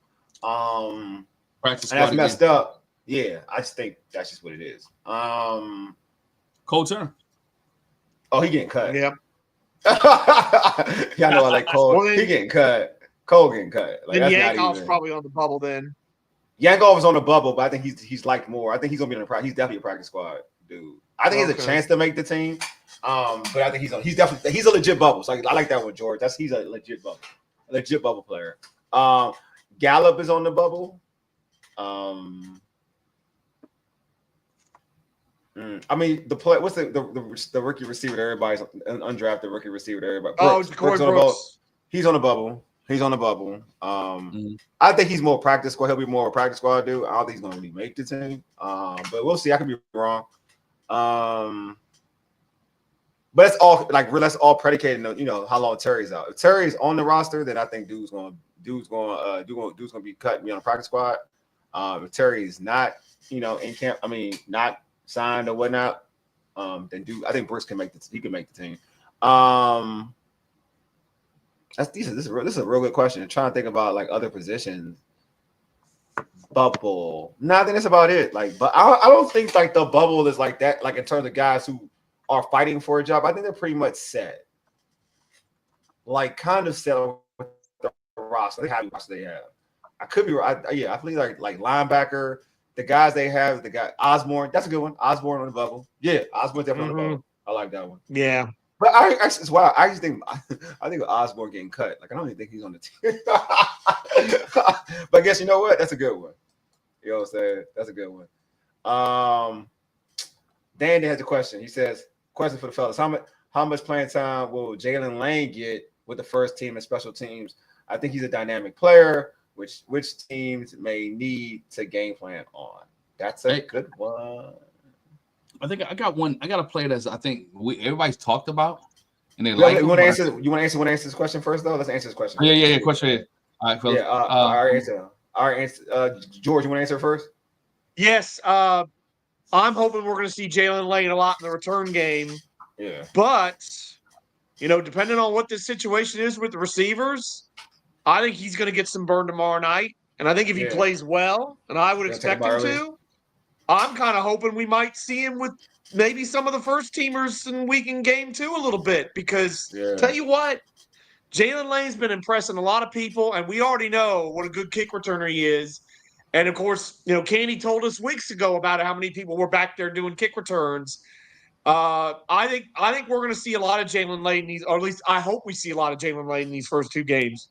Practice And that's squad messed again. up. Yeah, I just think that's just what it is. Cole Turner. Oh, he getting cut. Yep. Y'all know I like Cole. Well, then- he getting cut. Cole getting cut. Like, Then that's not Yankov's even. probably on the bubble then. Yankov is on the bubble, but I think he's liked more. I think he's gonna be in the practice. He's definitely a practice squad dude. I think he has a Okay. chance to make the team. But I think he's definitely a legit bubble. So I like that one, George. He's a legit bubble player. Gallup is on the bubble. I mean, what's the rookie receiver that everybody's an undrafted rookie receiver that everybody. Corey on the bubble. Brooks. He's on the bubble. I think he's more practice squad. He'll be more of a practice squad dude. I don't think he's gonna really make the team. But we'll see. I could be wrong. But it's all that's all predicated on how long Terry's out. If Terry's on the roster, then I think dude's gonna be cut and be on the practice squad. If Terry is not, in camp, not signed or whatnot, then I think Brooks can make the team. This is a real good question. I'm trying to think about other positions. Bubble. No, I think that's about it. But I don't think the bubble is like that. In terms of guys who are fighting for a job, I think they're pretty much set. Kind of set with the roster. How much they have. I could be right. I believe like linebacker. The guys they have. The guy Osborne. That's a good one. Osborne on the bubble. Yeah, Osborne definitely on the bubble. I like that one. Yeah. But I just think Osborne getting cut. I don't even think he's on the team. But I guess you know what? That's a good one. You know what I'm saying? That's a good one. Dandy has a question. He says, question for the fellas. How much playing time will Jalen Lane get with the first team and special teams? I think he's a dynamic player, which teams may need to game plan on. That's a good one. I think I got one. I got a player that's I think everybody's talked about, and they You like. want to answer? You want to answer this question first, though? Let's answer this question. Yeah. Question here. All right, fellas. Our answer. George, you want to answer first? Yes. I'm hoping we're going to see Jalen Lane a lot in the return game. Yeah. But, depending on what this situation is with the receivers, I think he's going to get some burn tomorrow night. And I think if he plays well, and I would expect him to, I'm kind of hoping we might see him with maybe some of the first teamers in weekend game 2 a little bit. Because tell you what, Jalen Lane's been impressing a lot of people, and we already know what a good kick returner he is. And of course, Candy told us weeks ago about how many people were back there doing kick returns. I think we're going to see a lot of Jalen Lane or at least I hope we see a lot of Jalen Lane in these first 2 games,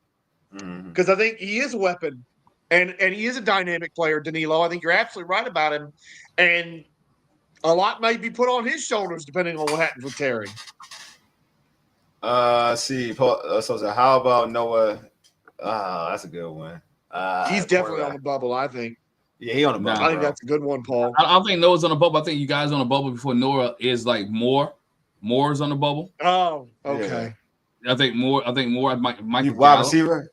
because I think he is a weapon, and he is a dynamic player. Danilo, I think you're absolutely right about him, and a lot may be put on his shoulders depending on what happens with Terry. See, Paul. So how about Noah? That's a good one. He's definitely on the bubble, I think. Yeah, he on the bubble. I think that's a good one, Paul. I don't think Noah's on the bubble. I think you guys on the bubble before Noah is Moore. Moore's on the bubble. Oh, okay. Yeah. I think Moore. Mike. You wide receiver.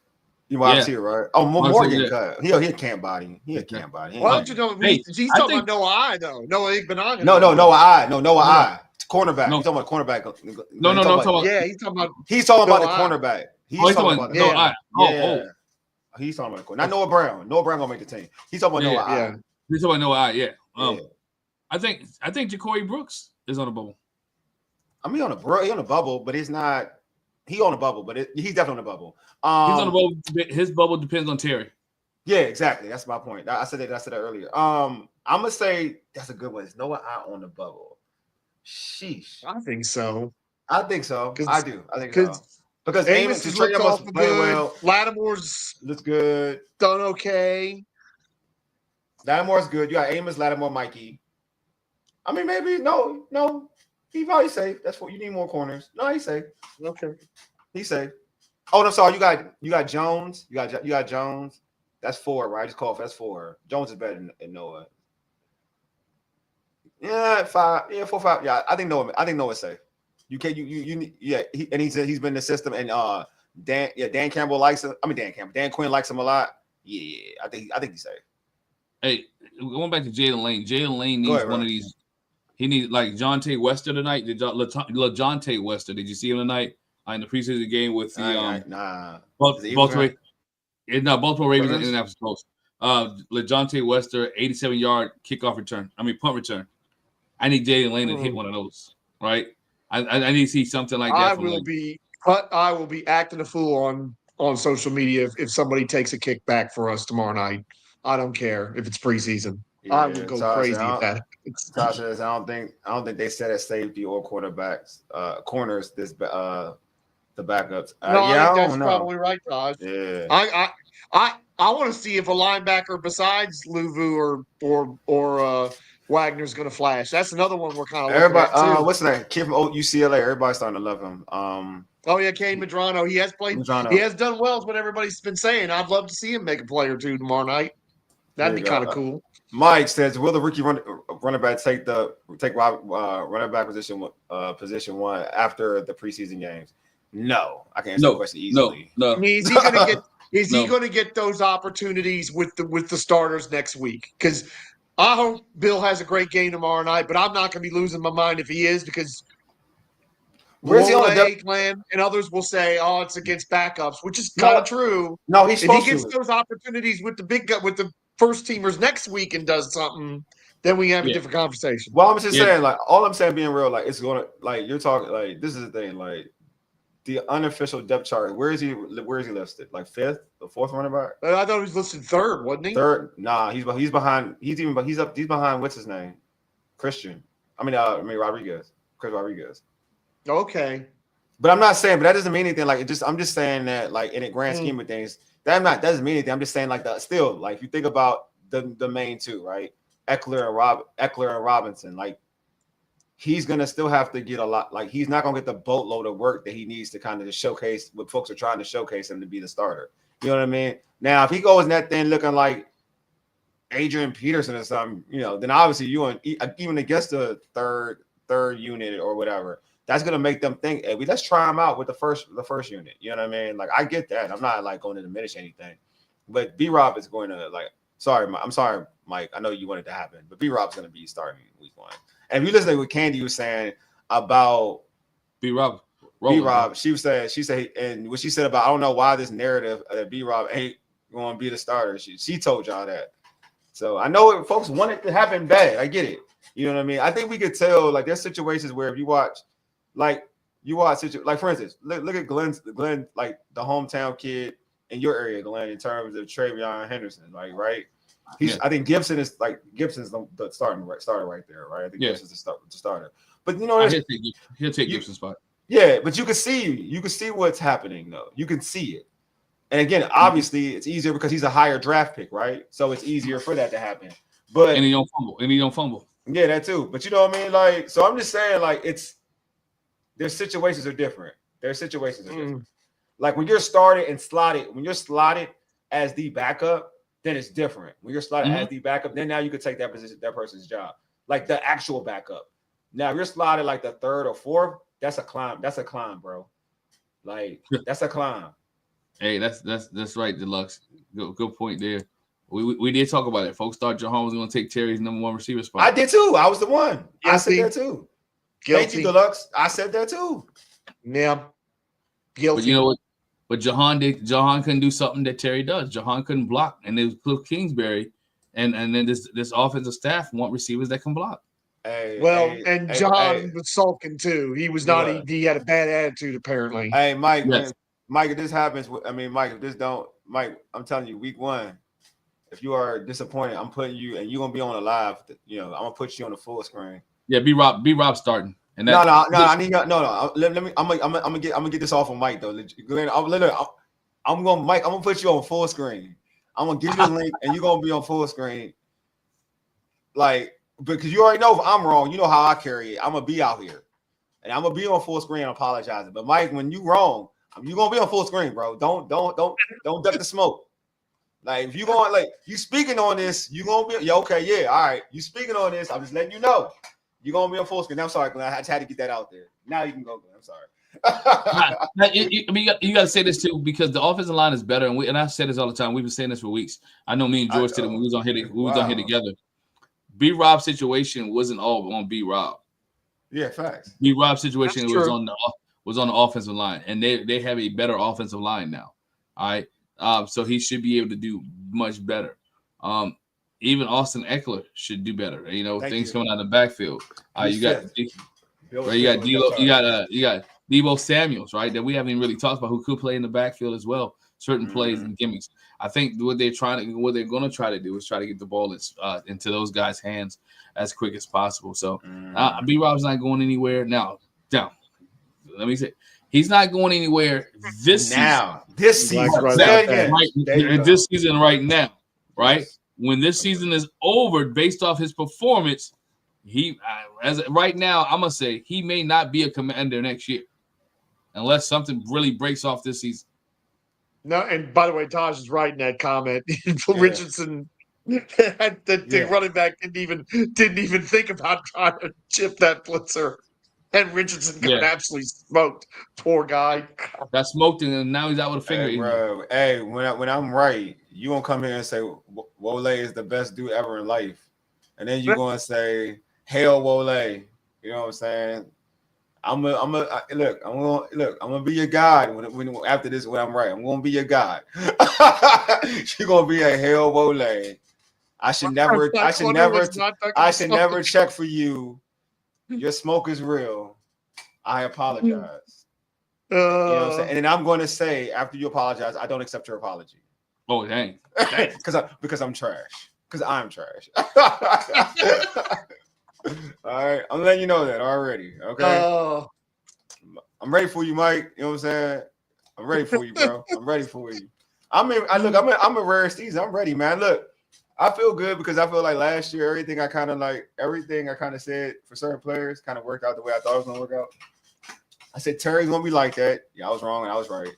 You wide receiver, right? Oh, Moore getting cut. He a camp body. He a camp body. Why don't you know? He's talking about Noah I though. Noah Igbenogany. No, Noah I. Cornerback. He's talking about cornerback. No. He's talking about. He's talking about the cornerback. He's talking about the He's talking about not Noah Brown. Noah Brown gonna make the team. He's talking about Noah I. He's talking about Noah I. Yeah. I think Ja'Cory Brooks is on the bubble. He on the bubble, but he's not. He on the bubble, but he's definitely on the bubble. He's on the bubble. His bubble depends on Terry. Yeah, exactly. That's my point. I said that earlier. I'm gonna say that's a good one. Is Noah I on the bubble? Sheesh. I think so. I think so. I do. I think so. Because Amos is looking off good. Well. Lattimore's looks good. Done okay. Lattimore's good. You got Amos, Lattimore, Mikey. Maybe no. He's probably safe. That's what you need more corners. No, he's safe. Okay. He's safe. Oh, no, sorry. You got Jones. You got Jones. That's 4, right? Just call it. That's 4. Jones is better than Noah. Yeah, 5. Yeah, 4, 5. Yeah, I think Noah's safe. You can't. Yeah. He's been in the system, and Dan Campbell likes him. I mean, Dan Quinn likes him a lot. Yeah, I think he's safe. Hey, going back to Jalen Lane. Jalen Lane Go needs ahead, one bro. of these. He needs like Jonte Wester tonight. Did Jonte Wester? Did you see him tonight in the preseason game with the Nah. Is the Eagles Baltimore? No, Baltimore Ravens and Ravens? Indianapolis Colts. LeJonte Wester, 87-yard kickoff return. I mean punt return. I need Jalen Lane to hit one of those. Right. I need to see something like that. I will be acting a fool on social media if somebody takes a kickback for us tomorrow night. I don't care if it's preseason. Yeah, I will go crazy if that happens. Todd says I don't think they set at safety or quarterbacks, corners. The backups. No, yeah, I think I that's don't know. probably right, Todd. Yeah. I want to see if a linebacker besides Luvu or Wagner's going to flash. That's another one we're kind of looking at too. What's his name? Kid from UCLA. Everybody's starting to love him. Oh yeah, Kane Medrano. He has played. Medrano. He has done well. Is what everybody's been saying. I'd love to see him make a play or two tomorrow night. That'd be kind of cool. Mike says, "Will the rookie running back take running back position 1 after the preseason games?" No, I can answer the question easily. No. Is he going to get? Is he going to get those opportunities with the starters next week? Because I hope Bill has a great game tomorrow night, but I'm not going to be losing my mind if he is, because Wole, Glen, and others will say, "Oh, it's against backups," which is kind of true. No, he's supposed to. If he gets those opportunities with the first teamers next week and does something, then we have a different conversation. Well, I'm just saying, like, all I'm saying, being real, like, it's going to, like, you're talking, like, this is the thing, like, the unofficial depth chart. Where is he listed? Like 5th, the 4th running back? I thought he was listed 3rd, wasn't he? 3rd? Nah, he's behind. He's behind. What's his name? Rodriguez. Chris Rodriguez. Okay. But I'm not saying. But that doesn't mean anything. Like, I'm just saying that, like, in the grand scheme of things, doesn't mean anything. I'm just saying, like, still, like, if you think about the main two, right? Eckler and Robinson, like, he's gonna still have to get a lot. Like, he's not gonna get the boatload of work that he needs to kind of just showcase what folks are trying to showcase him to be the starter. You know what I mean? Now, if he goes in that thing looking like Adrian Peterson or something, then obviously even against the third unit or whatever, that's gonna make them think, hey, let's try him out with the first unit. You know what I mean? Like, I get that. I'm not like going to diminish anything, but B-Rob is going to, like, I'm sorry, Mike. I know you want it to happen, but B-Rob's gonna be starting week 1. And if you listen to what Candy was saying about B-Rob, she said, and what she said about, I don't know why this narrative that B-Rob ain't going to be the starter. She told y'all that. So I know folks want it to happen bad. I get it. You know what I mean? I think we could tell, like, there's situations where if you watch, like for instance, look at Glen, like the hometown kid in your area, Glen, in terms of Travion Henderson, like, right? I think Gibson's the starter right there, right? I think Gibson's the starter. But he'll take Gibson's spot. Yeah, but you can see what's happening though. You can see it. And again, obviously it's easier because he's a higher draft pick, right? So it's easier for that to happen. But and he don't fumble. Yeah, that too. But you know what I mean? Like, so I'm just saying, like, their situations are different. Like, when you're slotted as the backup, then it's different. When you're slotted as the backup, then now you could take that person's job, like the actual backup. Now, if you're slotted like the 3rd or 4th, that's a climb. That's a climb, bro. Like, that's a climb. Hey, that's right, Deluxe. Good point there. We did talk about it. Folks thought Jahan was going to take Terry's number 1 receiver spot. I did too. I was the one. Guilty. I said that too. Guilty. Thank you, Deluxe. I said that too. Yeah. Guilty. But you know what? But Jahan couldn't do something that Terry does. Jahan couldn't block, and it was Cliff Kingsbury, and then this offensive staff want receivers that can block. Jahan was sulking too. He was not. He had a bad attitude apparently. Hey, Mike. Yes. Mike, if this happens, Mike, if this don't, Mike, I'm telling you, week 1, if you are disappointed, I'm putting you, and you're gonna be on a live. I'm gonna put you on the full screen. Yeah, B-Rob starting. And no. I need no. Let me. I'm gonna get this off of Mike though. Glenn, I'm gonna put you on full screen. I'm gonna give you the link, and you're gonna be on full screen. Like, because you already know if I'm wrong, you know how I carry it. I'm gonna be out here, and I'm gonna be on full screen. Apologizing, but Mike, when you wrong, you're gonna be on full screen, bro. Don't duck the smoke. Like if you going like you speaking on this, you gonna be okay, yeah, all right. You speaking on this, I'm just letting you know. You're gonna be on full screen. I'm sorry, Glenn. I just had to get that out there. Now you can go, Glenn. I'm sorry. I mean, you got to say this too because the offensive line is better, and I say this all the time. We've been saying this for weeks. I know me and George said it when we was on here. We was on here together. B Rob's situation wasn't all on B Rob. Yeah, facts. B Rob's situation was on the offensive line, and they have a better offensive line now. All right, so he should be able to do much better. Even Austin Eckler should do better. You know, things coming out of the backfield. You got Deebo Samuels, right? That we haven't even really talked about, who could play in the backfield as well. Certain plays and gimmicks. I think what they're going to try to do is try to get the ball into those guys' hands as quick as possible. So B Rob's not going anywhere now. Down. Let me say, he's not going anywhere this season. This season, this season right now, right? When this season is over, based off his performance, right now, I'm gonna say he may not be a Commander next year, unless something really breaks off this season. No, and by the way, Taj is right in that comment. Richardson, the running back, didn't even think about trying to chip that blitzer, and Richardson got absolutely smoked. Poor guy. Got smoked, and now he's out with a finger. Hey, bro. Hey, when I'm right, you won't come here and say Wole is the best dude ever in life, and then you gonna say, "Hail Wole." You know what I'm saying? I'm gonna be your guide when after this when I'm right. I'm gonna be your guide. You're gonna be a hail Wole. I should never check for you. Your smoke is real. I apologize. You know what I'm saying? And then I'm going to say after you apologize, I don't accept your apology. Oh dang! Because I'm trash. Because I'm trash. All right, I'm letting you know that already. Okay. I'm ready for you, Mike. You know what I'm saying? I'm ready for you, bro. I'm ready for you. I'm a rare season. I'm ready, man. Look, I feel good because I feel like last year everything I kind of said for certain players kind of worked out the way I thought it was gonna work out. I said Terry's gonna be like that. Yeah, I was wrong and I was right.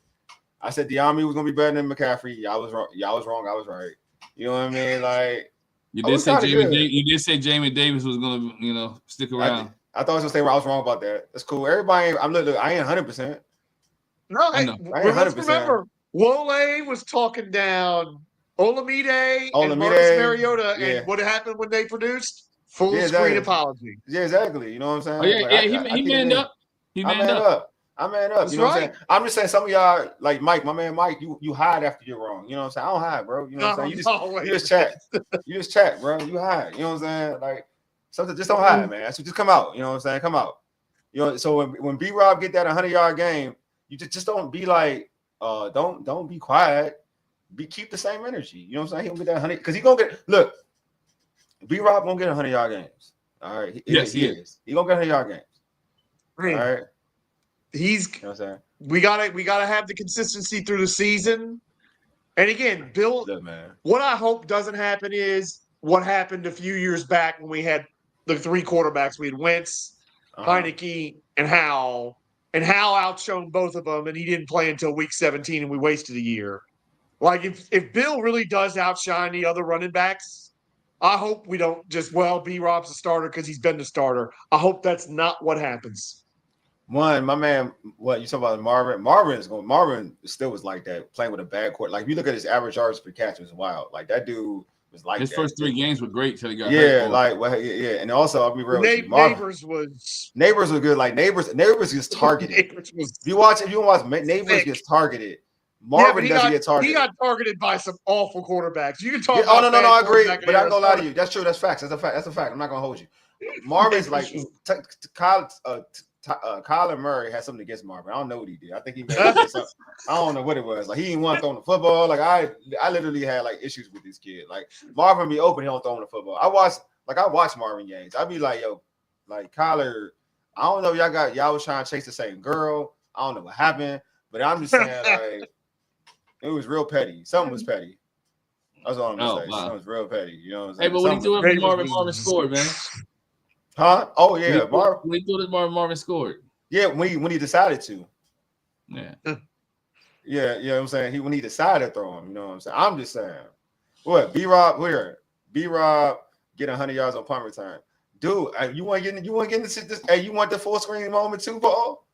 I said Diami was gonna be better than McCaffrey. Yeah, I was wrong. Yeah, I was wrong. I was right. You know what I mean? Like. You did say Jamie Davis was going to, stick around. I thought I was going to say I was wrong about that. That's cool. Everybody, I ain't 100%. No, let's remember, Wole was talking down Olamide and Marcus Mariota, and what happened when they produced? Full screen apology. Yeah, exactly. You know what I'm saying? Oh, yeah, he manned up. He manned up. I man up. You know what I'm saying? I'm just saying some of y'all, like Mike, my man Mike, you hide after you're wrong. You know what I'm saying? I don't hide, bro. You know what I'm saying? You just chat. You just chat, bro. You hide. You know what I'm saying? Like something, just don't hide, man. So just come out. You know what I'm saying? Come out. You know, so when B Rob get that 100-yard game, you just don't be like, don't be quiet. Keep the same energy. You know what I'm saying? He'll get that 100 because he's gonna get B Rob gonna get 100-yard games. All right. He is. He gonna get 100-yard games. All right. You know what I'm saying? We gotta have the consistency through the season. And again, Bill, what I hope doesn't happen is what happened a few years back when we had the three quarterbacks. We had Wentz, Heineke, and Howell. And Howell outshone both of them, and he didn't play until week 17, and we wasted a year. Like, if Bill really does outshine the other running backs, I hope we don't just, B-Rob's a starter because he's been the starter. I hope that's not what happens. One, my man, what you talking about Marvin? Marvin still was like that, playing with a bad court. Like if you look at his average yards per catch, it was wild. Like that dude was like his first 3 games were great till he got hurt. And also I'll be real with you, Neighbors were good. Like Neighbors gets targeted. If you want to watch Neighbors gets targeted. Marvin doesn't get targeted. He got targeted by some awful quarterbacks. You can talk about I agree, but I ain't gonna lie to you. That's true. That's facts. That's a fact. I'm not gonna hold you. Marvin's like Kyler Murray had something against Marvin. I don't know what he did. I think he made something. I don't know what it was. Like he didn't want to throw the football. Like I literally had like issues with this kid. Like Marvin be open, he don't throw the football. I watch Marvin games. I be like, yo, like Kyler. I don't know. Y'all was trying to chase the same girl. I don't know what happened, but I'm just saying like it was real petty. Something was petty. That's all I'm gonna say. Wow. Something was real petty. You know what I'm saying? Hey, but when he threw it for Marvin scored, man. Huh? Oh yeah, when he threw it, Marvin scored. Yeah, when he decided to. Yeah. Yeah, you know what I'm saying? When he decided to throw him, you know what I'm saying? I'm just saying. What? B-Rob get 100 yards on punt return. Dude, you want to get into this? Hey, you want the full screen moment too, Paul?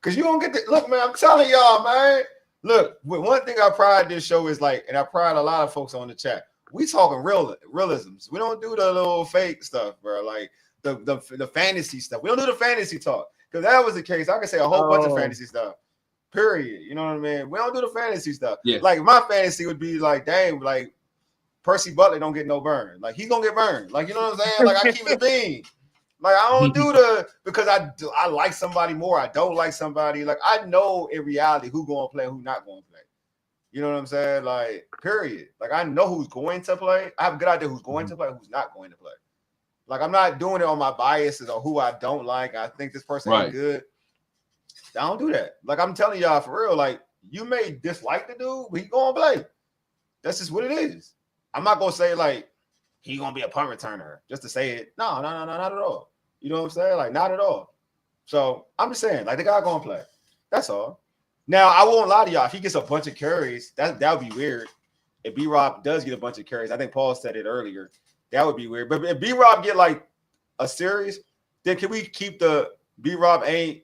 Because you don't get the look, man. I'm telling y'all, man. Look, one thing I pride this show is like, and I pride a lot of folks on the chat. We talking realisms. We don't do the little fake stuff, bro. Like the fantasy stuff. We don't do the fantasy talk. Because that was the case. I could say a whole bunch of fantasy stuff. Period. You know what I mean? We don't do the fantasy stuff. Yeah. Like my fantasy would be like, dang, like Percy Butler don't get no burn. Like he's gonna get burned. Like you know what I'm saying? Like I keep it being. Like I don't do the because I like somebody more. I don't like somebody. Like I know in reality who going to play and who not going to play. You know what I'm saying? Like period. Like I know who's going to play. I have a good idea who's going to play and who's not going to play. Like I'm not doing it on my biases or who I don't like. I think this person ain't good. I don't do that. Like I'm telling y'all for real. Like you may dislike the dude, but he gonna play. That's just what it is. I'm not gonna say like he gonna be a punt returner just to say it. No, not at all. You know what I'm saying? Like not at all. So I'm just saying, like the guy gonna play. That's all. Now I won't lie to y'all. If he gets a bunch of carries, that would be weird. If B-Rob does get a bunch of carries, I think Paul said it earlier. That would be weird. But if B-Rob get like a series, then can we keep the B-Rob ain't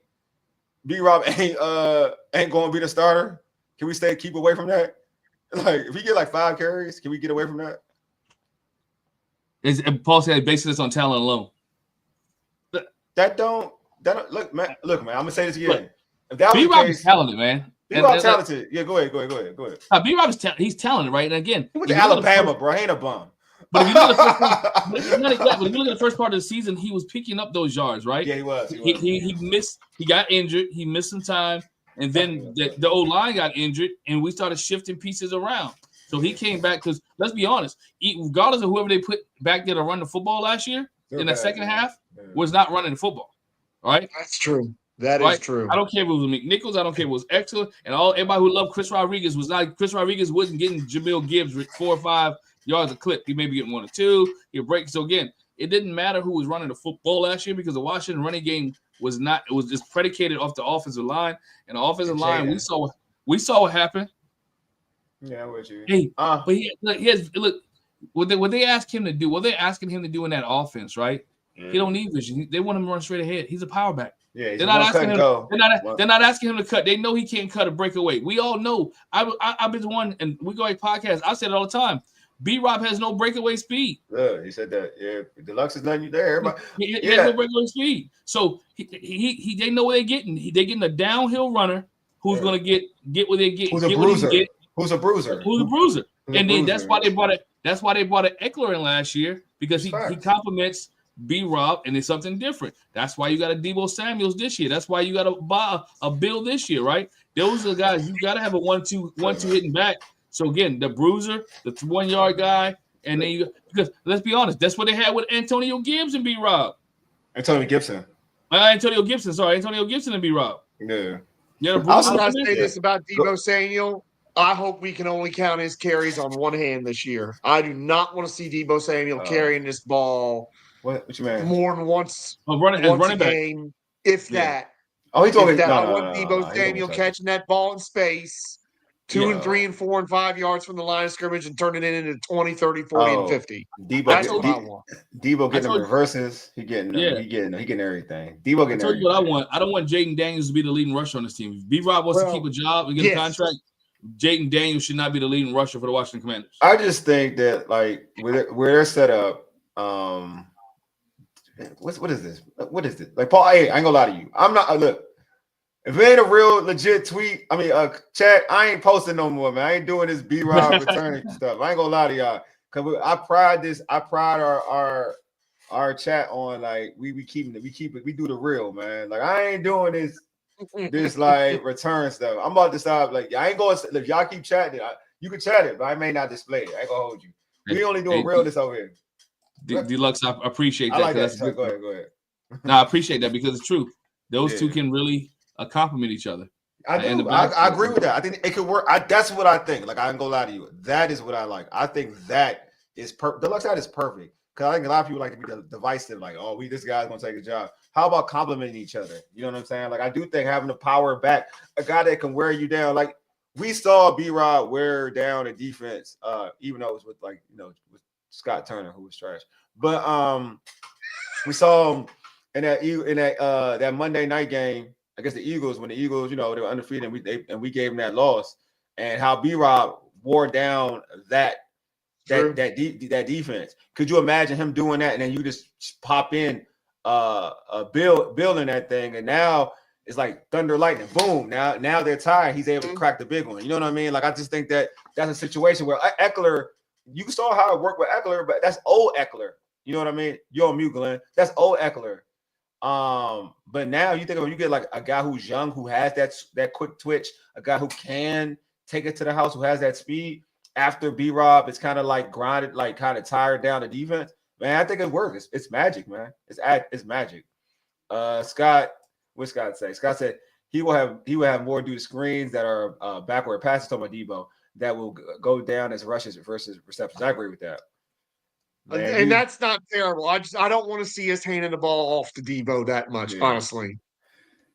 gonna be the starter? Can we keep away from that? Like if he get like 5 carries, can we get away from that? Paul said basically it's on talent alone. That don't look, man. I'm gonna say this again. If that was B-Rob the case, is talented, man. B-Rob talented. Yeah, go ahead. B-Rob is he's talented, right? And again, he went to Alabama, bro. He ain't a bum. But if you look at the first part of the season, he was picking up those yards, right? Yeah, he was. He missed. He got injured. He missed some time, and then the O-line got injured, and we started shifting pieces around. So he came back because let's be honest, regardless of whoever they put back there to run the football last year in the second half was not running the football. All right, that's true. That is true. I don't care if it was McNichols. I don't care if it was excellent, and everybody who loved Chris Rodriguez was not. Chris Rodriguez wasn't getting Jamil Gibbs 4 or 5 yards a clip. He may be getting 1 or 2. He'll break. So again, it didn't matter who was running the football last year because the Washington running game was not. It was just predicated off the offensive line, and the offensive line we saw what happened. Yeah, with you. Hey, but look. What they ask him to do, what they're asking him to do in that offense, right? He don't need vision. They want him to run straight ahead. He's a power back. Yeah, they're not asking him. They're not asking him to cut. They know he can't cut a breakaway. We all know. I've been one, and we go like podcast. I said it all the time. B-Rob has no breakaway speed. Yeah, he said that. Yeah, Deluxe is letting you there. Everybody, he has no breakaway speed. So they know what they're getting. They're getting a downhill runner who's going to get what they get. Who's a bruiser? Who's a bruiser? And then that's why they brought it. That's why they brought an Eckler in last year because he complements B-Rob and it's something different. That's why you got a Deebo Samuels this year. That's why you got to buy a Bill this year, right? Those are the guys you got to have a 1-2 hitting back. So again, the bruiser, the 1 yard guy, and then because let's be honest, that's what they had with Antonio Gibbs and B-Rob. Antonio Gibson and B-Rob. Yeah. I was going to say this about Deebo Samuel. I hope we can only count his carries on one hand this year. I do not want to see Deebo Samuel carrying this ball what you mean? More than once running a game, if that. Oh, he's talking about I want Deebo Samuel catching that ball in space, 2 and 3 and 4 and 5 yards from the line of scrimmage and turning it into 20, 30, 40, and 50. That's what I want. Deebo getting the reverses. He getting everything. Deebo getting everything. What I want. I don't want Jaden Daniels to be the leading rusher on this team. If B-Rob wants to keep a job and get a contract, Jaden Daniels should not be the leading rusher for the Washington Commanders. I just think that like where they're set up, what is this? What is this? Like Paul, I ain't gonna lie to you. I'm not look. If it ain't a real legit tweet, chat, I ain't posting no more, man. I ain't doing this B-Rob returning stuff. I ain't gonna lie to y'all. Cause I pride our chat on like we keep it, we do the real, man. Like I ain't doing this like return stuff. I'm about to stop. Like I ain't going. If y'all keep chatting, you can chat it, but I may not display it. I ain't gonna hold you. We only doing realness over here. Deluxe, I appreciate that. I like that. Go ahead. No, I appreciate that because it's true. Those two can really complement each other. I do. I agree with that. I think it could work. That's what I think. Like I ain't gonna lie to you. That is what I like. I think that is perfect. Deluxe side is perfect. Because I think a lot of people like to be divisive, like, oh, this guy's gonna take a job. How about complimenting each other? You know what I'm saying? Like, I do think having the power back, a guy that can wear you down. Like, we saw B-Rob wear down the defense, even though it was with with Scott Turner, who was trash. But we saw him in that Monday night game against the Eagles when the Eagles, they were undefeated and we gave them that loss, and how B-Rob wore down that defense. Could you imagine him doing that and then you just pop in building that thing, and now it's like thunder lightning, boom. Now they're tired. He's able to crack the big one. You know what I mean? Like, I just think that's a situation where Eckler, you saw how it worked with Eckler, but that's old Eckler. You know what I mean? You're on mute, Glenn. That's old Eckler. But now you think when you get like a guy who's young, who has that quick twitch, a guy who can take it to the house, who has that speed. After B-Rob, it's kind of like grinded, like kind of tired down the defense. Man, I think it works. It's magic, man. It's magic. Scott. What Scott say? Scott said he will have more due to screens that are backward passes to Debo that will go down as rushes versus receptions. I agree with that. Man, and that's not terrible. I don't want to see us handing the ball off to Debo that much, honestly.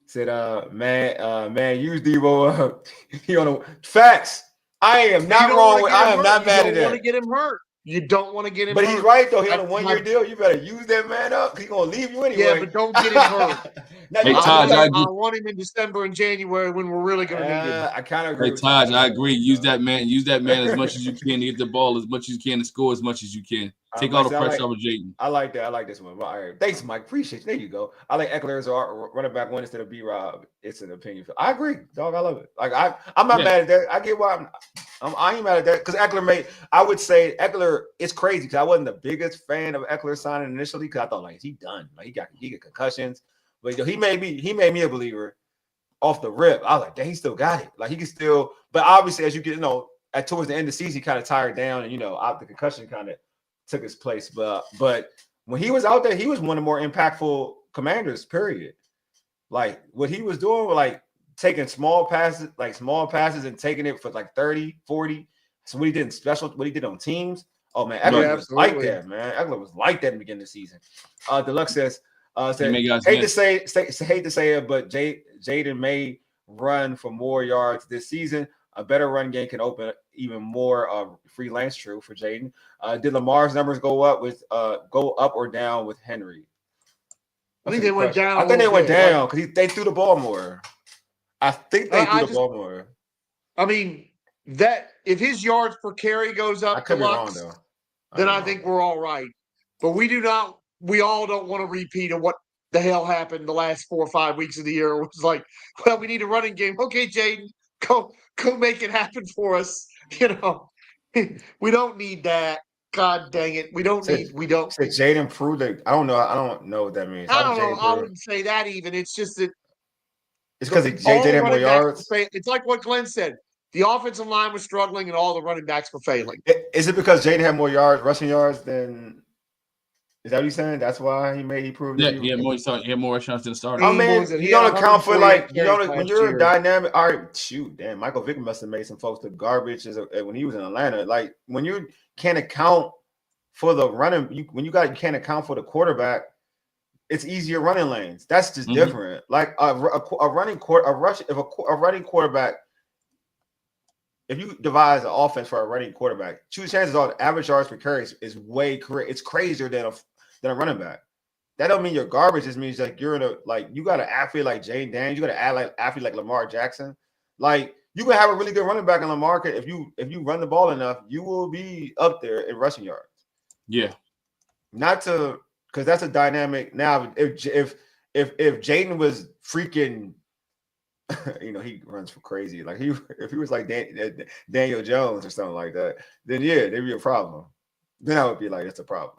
Said man, use Debo up. He on the facts. I am not wrong. I am not mad at that. You don't want to get him hurt. You don't want to get him hurt. But he's right, though. He on a one-year deal. You better use that man up. He's going to leave you anyway. Yeah, but don't get him hurt. Hey, Taj, I want him in December and January when we're really going to need him. I kind of agree. Hey, Taj, I agree. Use that man as much as you can to get the ball as much as you can to score as much as you can. Take all the pressure off of Jayden. I like that. I like this one. All right. Thanks, Mike. Appreciate you. There you go. I like Eckler as our running back one instead of B-Rob. It's an opinion. I agree, dog. I love it. Like I'm not mad at that. I get why I ain't mad at that because Eckler I would say Eckler. It's crazy because I wasn't the biggest fan of Eckler signing initially because I thought like he done. Like he get concussions, but he made me a believer off the rip. I was like, dang, he still got it. Like he can still. But obviously, as you get towards the end of the season, he kind of tired down, and the concussion kind of took his place, but when he was out there, he was one of the more impactful commanders, period. Like what he was doing, like taking small passes and taking it for like 30, 40. So what he did what he did on teams. Oh man, Eckler was like that, man. Eckler was like that in the beginning of the season. Deluxe says, hate to say it, but Jayden may run for more yards this season. A better run game can open even more free lanes. True for Jayden. Did Lamar's numbers go up or down with Henry? I think they went down. I think they went down because they threw the ball more. I think they threw the ball more. I mean, that if his yards per carry goes up, I could be wrong though. Then I think we're all right. But we all don't want to repeat of what the hell happened the last 4 or 5 weeks of the year. It was like, well, we need a running game. Okay, Jayden, go make it happen for us. We don't need that. God dang it. We don't. Jayden proved that. I don't know what that means. I don't know. I wouldn't say that even. It's just that it's because Jayden had more yards. It's like what Glenn said. The offensive line was struggling and all the running backs were failing. Is it because Jayden had more rushing yards than? Is that what you're saying? That's why he proved. Yeah, he had more rushing yards than the starter. I mean, you don't account for when you're a dynamic. All right, shoot, damn, Michael Vick must have made some folks the garbage when he was in Atlanta. Like when you can't account for the running, you can't account for the quarterback. It's easier running lanes. That's just different. Like a running quarterback. If you devise an offense for a running quarterback, chances are the average yards per carry is it's crazier than a running back. That don't mean you're garbage. It means like you're you got an athlete like Jayden Daniels. You got an athlete like Lamar Jackson. Like you can have a really good running back in the market if you run the ball enough, you will be up there in rushing yards. Yeah, because that's a dynamic. Now if Jayden was freaking. He runs for crazy. Like if he was like Daniel Jones or something like that, then yeah, there'd be a problem. Then I would be like, it's a problem.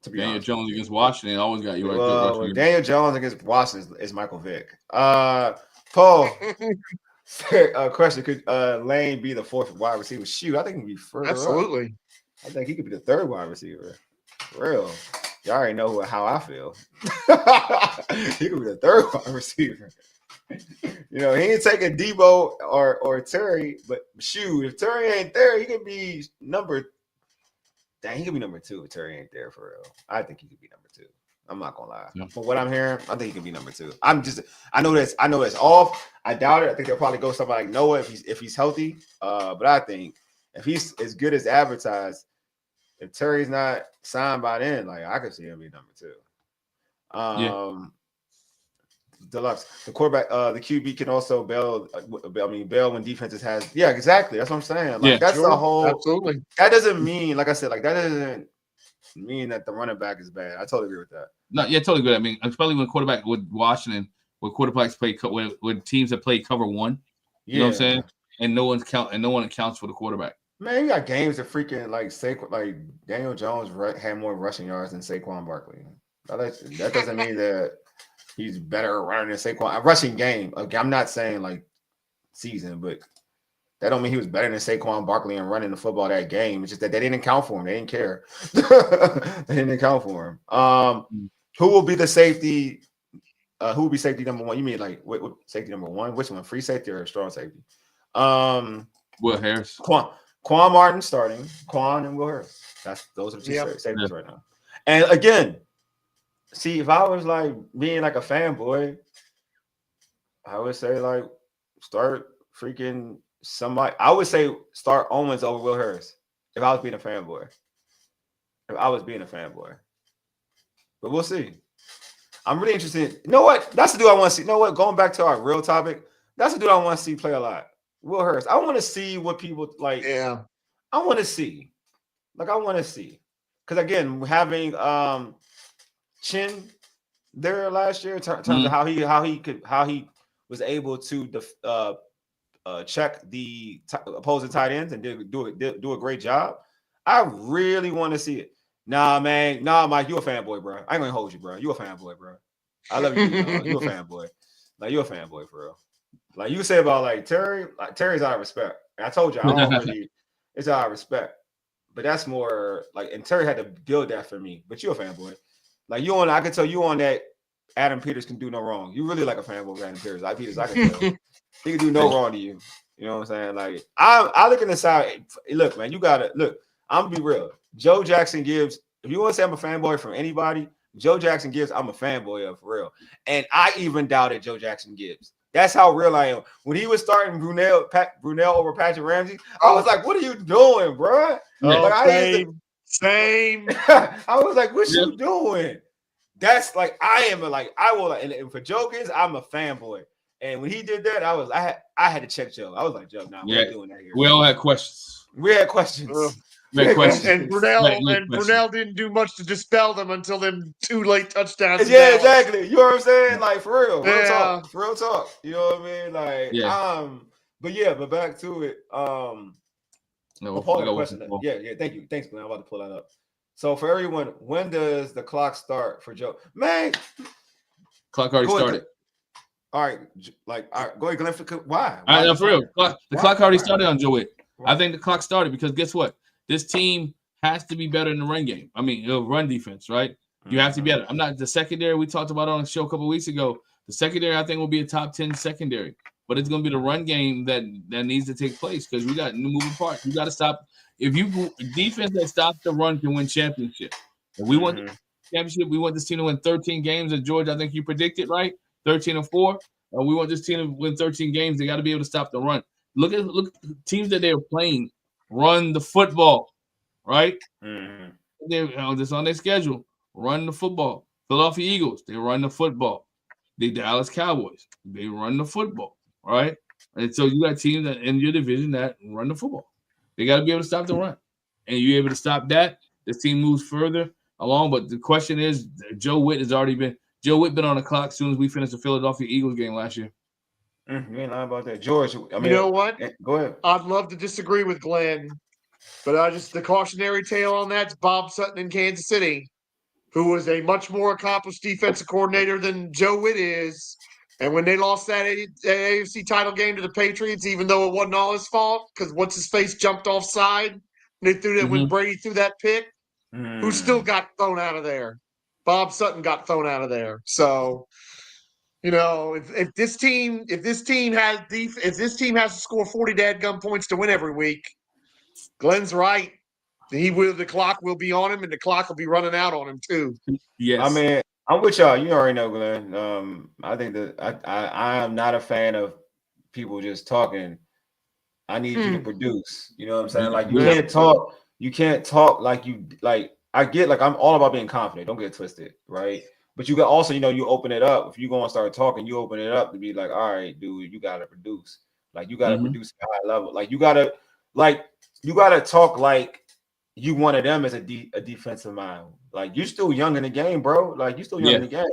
To be Daniel honest. Jones against Washington always got you right there. Daniel Jones against Washington is Michael Vick. Paul, question: could Lane be the fourth wide receiver? Shoot, I think he'd be further. Absolutely. Up. I think he could be the third wide receiver. For real. Y'all already know how I feel. He could be the third wide receiver. He ain't taking Debo or Terry, but shoot, if Terry ain't there, he could be number. Dang, he could be number 2 if Terry ain't there for real. I think he could be number 2. I'm not gonna lie. Yeah. From what I'm hearing, I think he can be number 2. I know it's off. I doubt it. I think they'll probably go somebody like Noah if he's healthy. But I think if he's as good as advertised, if Terry's not signed by then, like I could see him be number 2. Deluxe, the quarterback, the QB can also bail when defenses has. Yeah, exactly. That's what I'm saying. Like that's the whole. Absolutely. That doesn't mean, like I said, like that doesn't mean that the running back is bad. I totally agree with that. No, yeah, totally good. I mean, especially when quarterback with Washington, when quarterbacks play with teams that play cover one. You know what I'm saying? And no one accounts for the quarterback. Man, you got games that freaking like Daniel Jones had more rushing yards than Saquon Barkley. That doesn't mean that he's better running than Saquon. A rushing game. Okay, I'm not saying like season, but that don't mean he was better than Saquon Barkley and running the football that game. It's just that they didn't account for him. They didn't care. They didn't account for him. Who will be the safety? Who will be safety number 1? You mean like what safety number 1? Which one? Free safety or strong safety? Will Harris. Quan Martin starting. Quan and Will Harris. Those are the 2 safeties right now. And again, see, if I was like being like a fanboy, I would say like start freaking somebody. I would say start Owens over Will Harris if I was being a fanboy. But we'll see. I'm really interested. You know what? That's the dude I want to see. You know what? Going back to our real topic, that's the dude I want to see play a lot. Will Harris. I want to see what people like. Yeah. I want to see. Because again, having Chin there last year in terms of how he was able to check the opposing tight ends and do a great job. I really want to see it. Nah, man. Nah, Mike, you a fanboy, bro. I ain't gonna hold you, bro. You a fanboy, bro. I love you. You a fanboy. Like, you a fanboy, for real. Like you say about like Terry, like Terry's out of respect. And I told you, it's out of respect. But that's more like, and Terry had to build that for me. But you a fanboy. Like I can tell you on that Adam Peters can do no wrong. You really like a fanboy of Adam Peters. I can tell. He can do no wrong to you. You know what I'm saying? Like I look in the side. Look, man, you gotta look. I'm gonna be real. Joe Jackson Gibbs. If you want to say I'm a fanboy from anybody, Joe Jackson Gibbs, I'm a fanboy of, for real. And I even doubted Joe Jackson Gibbs. That's how real I am. When he was starting Brunell over Patrick Ramsey, I was like, "What are you doing, bro?" Same. I was like, "What you doing?" That's like I will. And for Joe Gibbs, I'm a fanboy. And when he did that, I had to check Joe. I was like, "Joe, nah, we're doing that here." We all had questions. We had questions. And Brunell didn't do much to dispel them until them 2 late touchdowns. Yeah, exactly. You know what I'm saying? Like for real. Real talk. You know what I mean? Like, but back to it. Question. Yeah, thank you. Thanks, Glenn. I'm about to pull that up. So for everyone, when does the clock start for Joe? Man, clock already started. All right, go ahead, Glenn. Why? For real. The clock already started on Joe Witt. I think the clock started because guess what? This team has to be better in the run game. I mean, run defense, right? You have to be better. I'm not the secondary we talked about on the show a couple of weeks ago. The secondary, I think, will be a top 10 secondary, but it's going to be the run game that needs to take place because we got new moving parts. You got to stop. If you defense that stops the run can win championship. If we want championship, we want this team to win 13 games. And George, I think you predicted right, 13-4. We want this team to win 13 games. They got to be able to stop the run. Look at teams that they're playing. Run the football, right? They're just on their schedule. Run the football. Philadelphia Eagles, they run the football. The Dallas Cowboys, they run the football, right? And so you got teams that in your division that run the football. They got to be able to stop the run. And you're able to stop that, this team moves further along. But the question is, Joe Witt been on the clock as soon as we finished the Philadelphia Eagles game last year. You ain't lying about that, George. I mean, you know what? Go ahead. I'd love to disagree with Glenn, but the cautionary tale on that's Bob Sutton in Kansas City, who was a much more accomplished defensive coordinator than Joe Witt is. And when they lost that AFC title game to the Patriots, even though it wasn't all his fault, because what's his face jumped offside, and they threw that when Brady threw that pick, who still got thrown out of there? Bob Sutton got thrown out of there. So. You know, if this team has to score 40 dadgum points to win every week, Glenn's right. The clock will be on him, and the clock will be running out on him too. Yes. I mean, I'm with y'all. You already know, Glenn. I think that I am not a fan of people just talking. I need you to produce. You know what I'm saying? Like you can't talk. You can't talk like you like. I get like I'm all about being confident. Don't get it twisted, right? But you got also, you open it up. If you go and start talking, you open it up to be like, all right, dude, you gotta produce. Like you gotta produce at a high level. Like you gotta talk like you one of them as a defensive mind. Like you're still young in the game, bro. Like you still young in the game.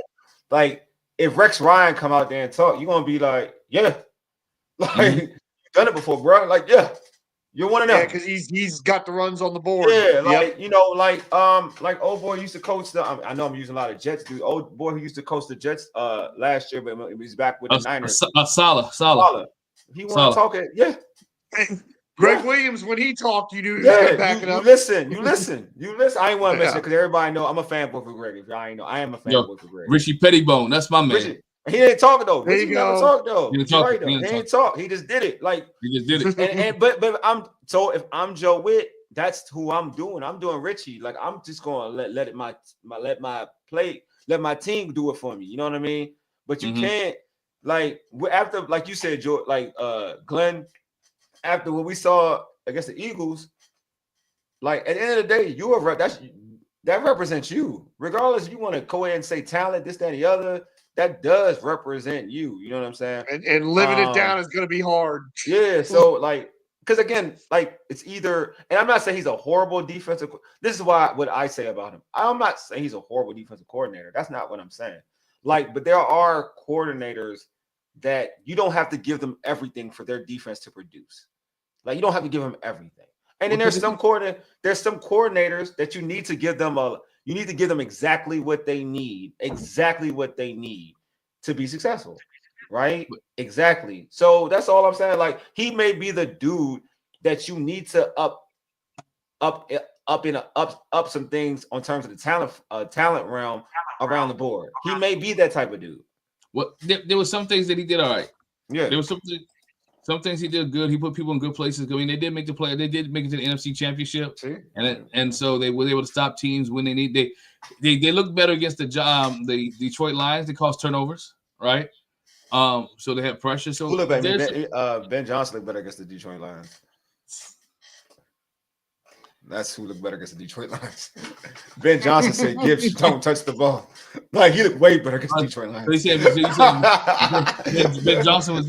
Like if Rex Ryan come out there and talk, you're gonna be like, yeah, like you've done it before, bro. Like yeah, you're one of them. Yeah, because he's got the runs on the board. Yeah, like like old boy used to coach the. I know I'm using a lot of Jets, dude. Old boy who used to coach the Jets last year, but he's back with the Niners. Salah. He want to talk it, yeah. Greg Williams, when he talked, you knew he was Yeah, going to back it up. You listen. I ain't want to mention it because everybody know I'm a fanboy for Greg. If y'all ain't know, I am a fanboy for Greg. Richie Pettibone, that's my man. He ain't talking though. There Richie never talked though. He ain't talk. He just did it. Like he just did it. but if I'm Joe Witt, that's who I'm doing. I'm doing Richie. Like I'm just going to let my team do it for me. You know what I mean? But you can't after like you said, Joe, Glenn. After what we saw against the Eagles, like at the end of the day, that represents you. Regardless, if you want to go ahead and say talent, this, that, and the other, that does represent you. You know what I'm saying? And living it down is going to be hard. Yeah. So because again, it's either, and I'm not saying he's a horrible defensive. This is what I say about him. I'm not saying he's a horrible defensive coordinator. That's not what I'm saying. But there are coordinators that you don't have to give them everything for their defense to produce. Like you don't have to give them everything. And then there's some coordinators that you need to give them exactly what they need to be successful. Right? Exactly. So that's all I'm saying. Like he may be the dude that you need to up some things on terms of the talent realm around the board. He may be that type of dude. Well, there were some things that he did all right. Yeah, there was some things he did good. He put people in good places. I mean, they did make the play. They did make it to the NFC Championship, and so they were able to stop teams when they need. They looked better against the Detroit Lions. They caused turnovers, right? So they had pressure. So look at me. Ben Johnson looked better against the Detroit Lions. That's who looked better against the Detroit Lions. Ben Johnson said, "Gibbs, don't touch the ball." Like he looked way better against the Detroit Lions. He said Ben Johnson was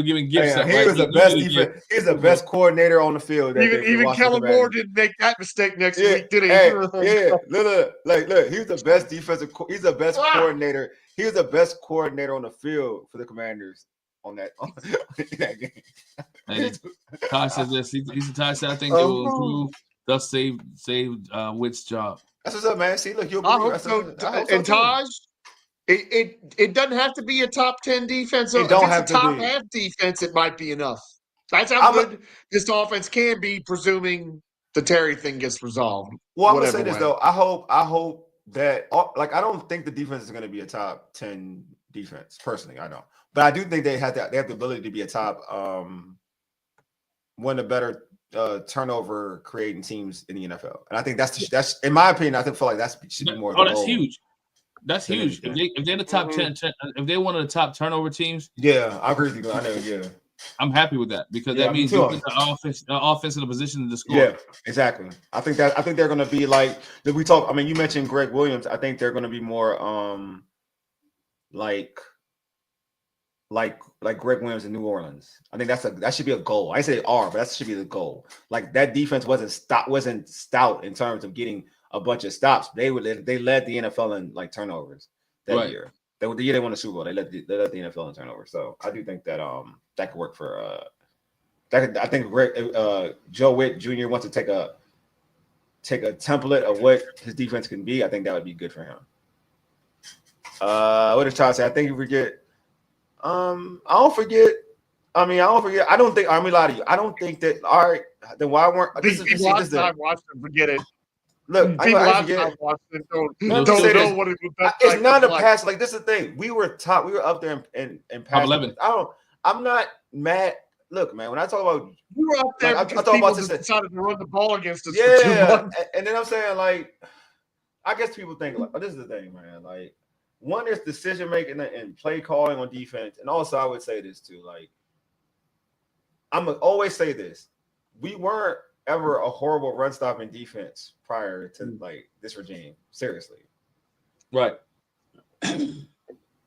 giving Gibbs. He was the best defense. He's the best coordinator on the field. Even Kellen Moore didn't make that mistake next week, did he? Look, he was the best defensive. He's the best coordinator. He was the best coordinator on the field for the Commanders in that game. And Taj says this. Taj said, I think they will improve, thus save Witt's job. That's what's up, man. See, look, I hope so. And Taj, it doesn't have to be a top 10 defense. It don't have to top half defense. It might be enough. That's how good this offense can be, presuming the Terry thing gets resolved. Well, I'm gonna say this though. I hope that I don't think the defense is going to be a top 10 defense. Personally, I don't. But I do think they have the ability to be a top one of the better turnover creating teams in the NFL. And I think that's in my opinion, I feel like that should be more. Oh, that's huge. That's huge. If they're the top 10, if they're one of the top turnover teams, yeah, I agree with you. I know, yeah. I'm happy with that because that means you put the offense in a position to score. Yeah, exactly. I think they're going to be like we talk. I mean, you mentioned Greg Williams. I think they're going to be more like Greg Williams in New Orleans. I think that should be a goal. I say they are, but that should be the goal. Like that defense wasn't stout in terms of getting a bunch of stops. They led the NFL in like turnovers that year. The year they won the Super Bowl, they led the NFL in turnovers. So I do think that that could work for I think Joe Witt Jr. wants to take a template of what his defense can be. I think that would be good for him. What did Charles say? I think you forget. I don't forget. I don't think. I'm a lot of you. I don't think that. All right. Then why weren't? People outside watching forget it. Look, people outside watching don't know what it was. It's not a pass. Like this is the thing. We were top. We were up there in pass. 11. I'm not mad. Look, man. When I talk about you were up there, I talk about this. Decided to run the ball against us. Yeah, and then I'm saying like I guess people think like, this is the thing, man. Like, one is decision making and play calling on defense, and also I would say this too. Like, I'm gonna always say this: we weren't ever a horrible run stopping defense prior to like this regime. Seriously, Right.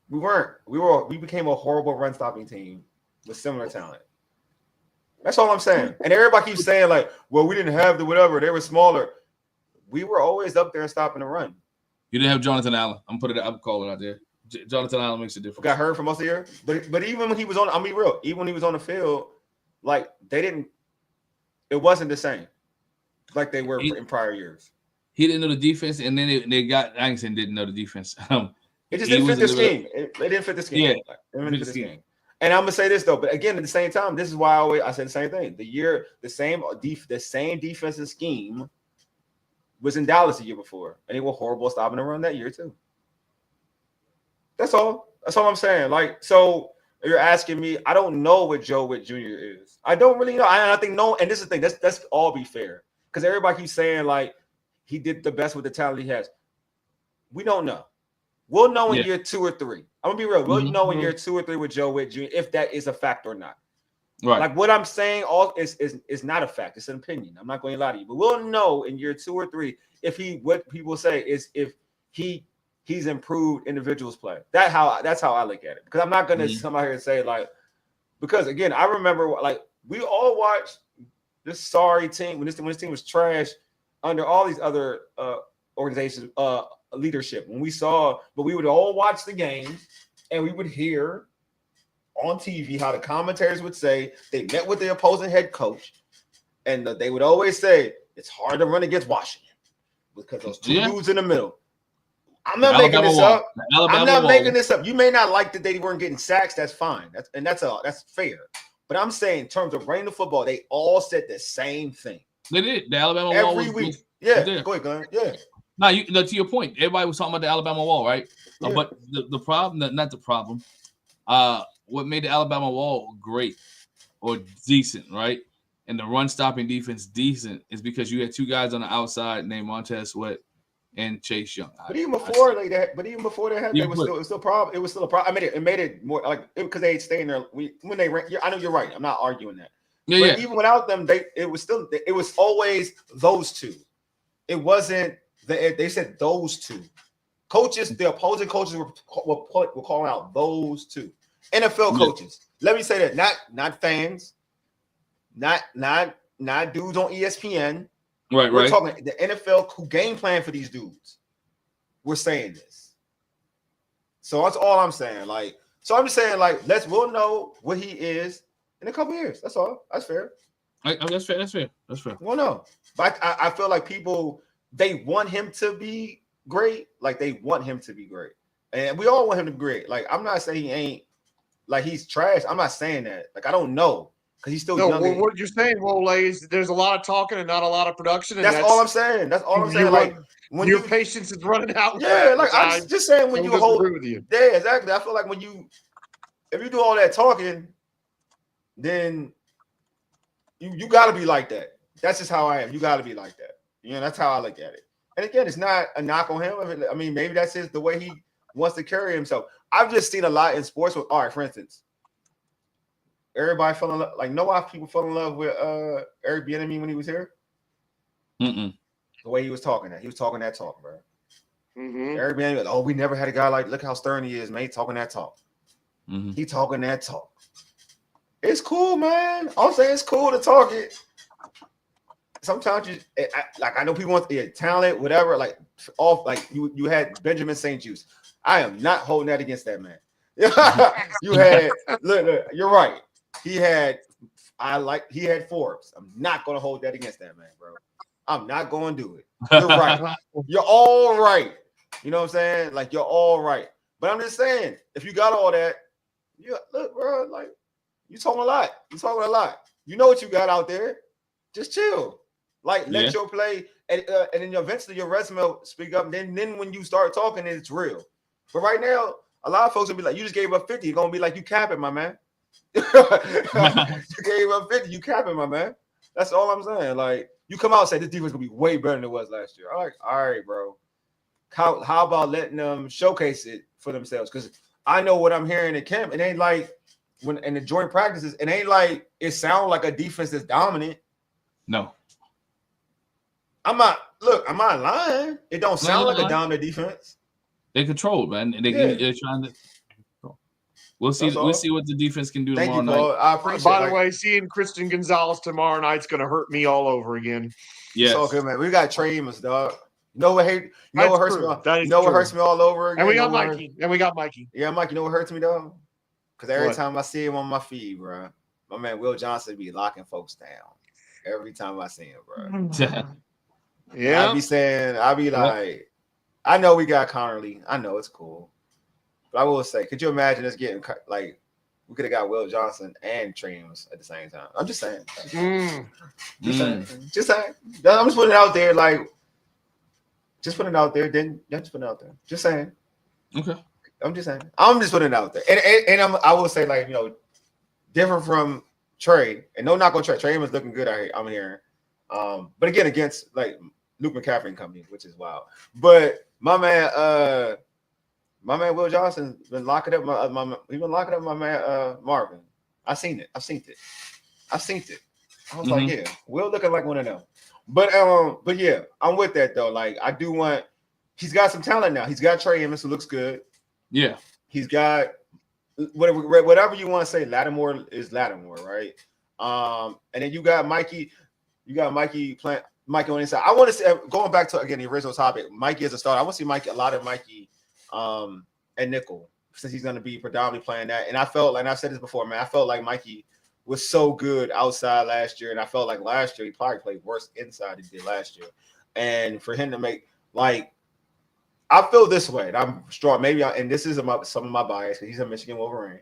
We became a horrible run stopping team with similar talent. That's all I'm saying. And everybody keeps saying like, well, we didn't have the whatever. They were smaller. We were always up there and stopping the run. You didn't have Jonathan Allen. I'm calling it out there. Jonathan Allen makes a difference. Got hurt for most of the year, but even when he was on, I'll be real. Even when he was on the field, like they didn't. It wasn't the same, like they were in prior years. He didn't know the defense, and then they got. I ain't saying didn't know the defense. It just didn't fit the scheme. It didn't fit the scheme. Yeah, like, it didn't fit the scheme. And I'm gonna say this though, but again, at the same time, this is why I said the same thing. The same defensive scheme was in Dallas the year before, and they were horrible stopping the run that year too. That's all. That's all I'm saying. Like, so you're asking me, I don't know what Joe Witt Jr. is. I don't really know. I think no, and this is the thing. Let's all be fair, because everybody keeps saying like he did the best with the talent he has. We don't know. We'll know in year 2 or 3. I'm gonna be real. We'll know in year 2 or 3 with Joe Witt Jr. if that is a fact or not. Right. Like what I'm saying, all is not a fact. It's an opinion. I'm not going to lie to you, but we'll know in year 2 or 3 if what people say is if he's improved individuals play. That's how I look at it. Because I'm not going to come out here and say like, because again, I remember like we all watched this sorry team when this team was trash under all these other organizations leadership. But we would all watch the game and we would hear on TV how the commentators would say they met with the opposing head coach, and they would always say it's hard to run against Washington because those two dudes in the middle. I'm not making this up. I'm not making this up. You may not like that they weren't getting sacks. That's fine. That's fair. But I'm saying in terms of running the football, they all said the same thing. They did. The Alabama every wall was week. Good. Yeah, go ahead, Glenn. Yeah. Now, to your point, everybody was talking about the Alabama wall, right? Yeah. But the problem, not the problem, what made the Alabama wall great or decent, right? And the run stopping defense decent is because you had two guys on the outside named Montez Sweat and Chase Young. But even before they had, it was still a problem. It was still a problem. It made it more like because they stay in there. When they ran, I know you're right. I'm not arguing that. But even without them, it was always those two. It wasn't they said those two. Coaches, the opposing coaches were calling out those two. NFL coaches. Let me say that not fans, not dudes on ESPN. We're talking the NFL who game plan for these dudes. We're saying this. So that's all I'm saying. Like, so I'm just saying, like, we'll know what he is in a couple years. That's all. That's fair. That's fair. We'll know. But I feel like people they want him to be great. Like they want him to be great. And we all want him to be great. Like, I'm not saying he ain't like he's trash. I'm not saying that. Like, I don't know. Because he's still young. Well, what you're saying, Wole, is there's a lot of talking and not a lot of production. And that's all I'm saying. That's all I'm saying. Like when your patience is running out. Yeah, like I'm just saying when you hold. With you. Yeah, exactly. I feel like if you do all that talking, then you got to be like that. That's just how I am. You got to be like that. You know, that's how I look at it. And again, it's not a knock on him. I mean, maybe that's the way he wants to carry himself. I've just seen a lot in sports with, all right, for instance, everybody fell in love, like, know why people fell in love with Eric Bieniemy when he was here? The way he was talking that. He was talking that talk, bro. Eric Bieniemy, oh, we never had a guy like, look how stern he is, man. Talking that talk. He talking that talk. It's cool, man. I'm saying it's cool to talk it. Sometimes I know people want talent, whatever. Like you had Benjamin St. Just. I am not holding that against that man. You had look, you're right. He had Forbes. I'm not gonna hold that against that man, bro. I'm not gonna do it. You're right. You're all right. You know what I'm saying? Like you're all right. But I'm just saying, if you got all that, look, bro, like you talking a lot. You talking a lot. You know what you got out there. Just chill. Like let your play, and then eventually your resume will speak up. And then when you start talking, it's real. But right now, a lot of folks will be like, "You just gave up 50." You're gonna be like, "You capping, my man." You gave up 50. You capping, my man. That's all I'm saying. Like you come out and say this defense gonna be way better than it was last year. I'm like, all right, bro. how about letting them showcase it for themselves? Because I know what I'm hearing in camp. It ain't like when in the joint practices, it ain't like it sounds like a defense that's dominant. No. I'm not lying. It don't sound like a dominant defense. They control, man. They're trying to. We'll see what the defense can do tomorrow night. I appreciate it. By the way, seeing Christian Gonzalez tomorrow night's going to hurt me all over again. Yes. It's all good, man. We got Trey Amos, dog. You know what hurts me? You know what hurts me all over again? And we got Mikey. Yeah, Mike. You know what hurts me, dog? Because every time I see him on my feed, bro, my man Will Johnson be locking folks down. Every time I see him, bro. Yeah. I be like, I know we got Connerly. I know it's cool. But I will say, could you imagine us getting like we could have got Will Johnson and Trey Amos at the same time? I'm just saying. Just saying. I'm just putting it out there, like just putting it out there. Then just putting it out there. Just saying. Okay. I'm just saying. I'm just putting it out there. And I will say, like, different from Trey, and no knock on Trey. Trey Amos looking good out here, I'm hearing. But again, against like Luke McCaffrey and company, which is wild. But my man Will Johnson's been locking up my man Marvin. I seen it. I was like, yeah, Will looking like one of them. But yeah, I'm with that though. Like, I do want. He's got some talent now. He's got Trey Amos, who looks good. Yeah, he's got whatever you want to say. Lattimore is Lattimore, right? And then you got Mikey. You got Mikey playing Mikey on the inside. I want to say, going back to again the original topic, Mikey as a starter. I want to see a lot of Mikey at nickel, since he's going to be predominantly playing that. And I felt like, and I've said this before, man, I felt like Mikey was so good outside last year, and I felt like last year he probably played worse inside than he did last year. And for him to make, like, I feel this way, and I'm strong. Maybe, and this is some of my bias, because he's a Michigan Wolverine.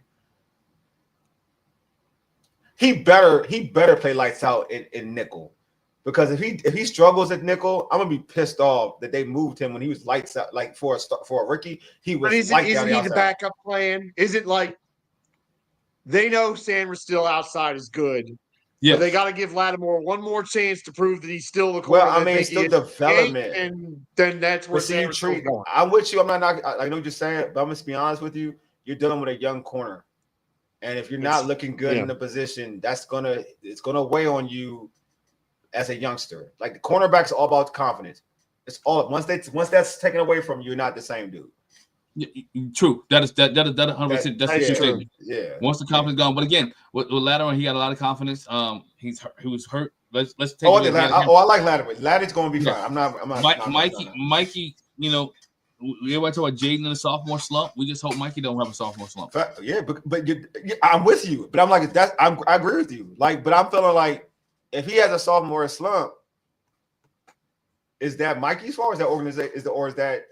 He better play lights out in nickel, because if he struggles at nickel, I'm gonna be pissed off that they moved him when he was lights out. Like for a rookie, he was. But isn't he the backup plan? Is it like they know Sanders still outside is good? Yeah, they got to give Lattimore one more chance to prove that he's still the corner. Well, I mean, it's still development, and then that's where Sanders is going. I'm with you. I know what you're saying, but I'm just be honest with you. You're dealing with a young corner, and if you're not looking good in the position, it's gonna weigh on you as a youngster. Like, the cornerback's all about confidence. It's all once that's taken away from you, you're not the same dude. Yeah, true. That is 100%. That's true. Yeah. Once the confidence gone, but again, with Lattimore, he got a lot of confidence. He was hurt. Let's take. I like Lattimore. Lattimer's going to be fine. I'm not. Mikey. Everybody talk about Jaden in a sophomore slump. We just hope Mikey don't have a sophomore slump. Yeah, but I'm with you. But I'm like, I agree with you. Like, but I'm feeling like if he has a sophomore slump, is that Mikey's fault? Or is that organization? Or is that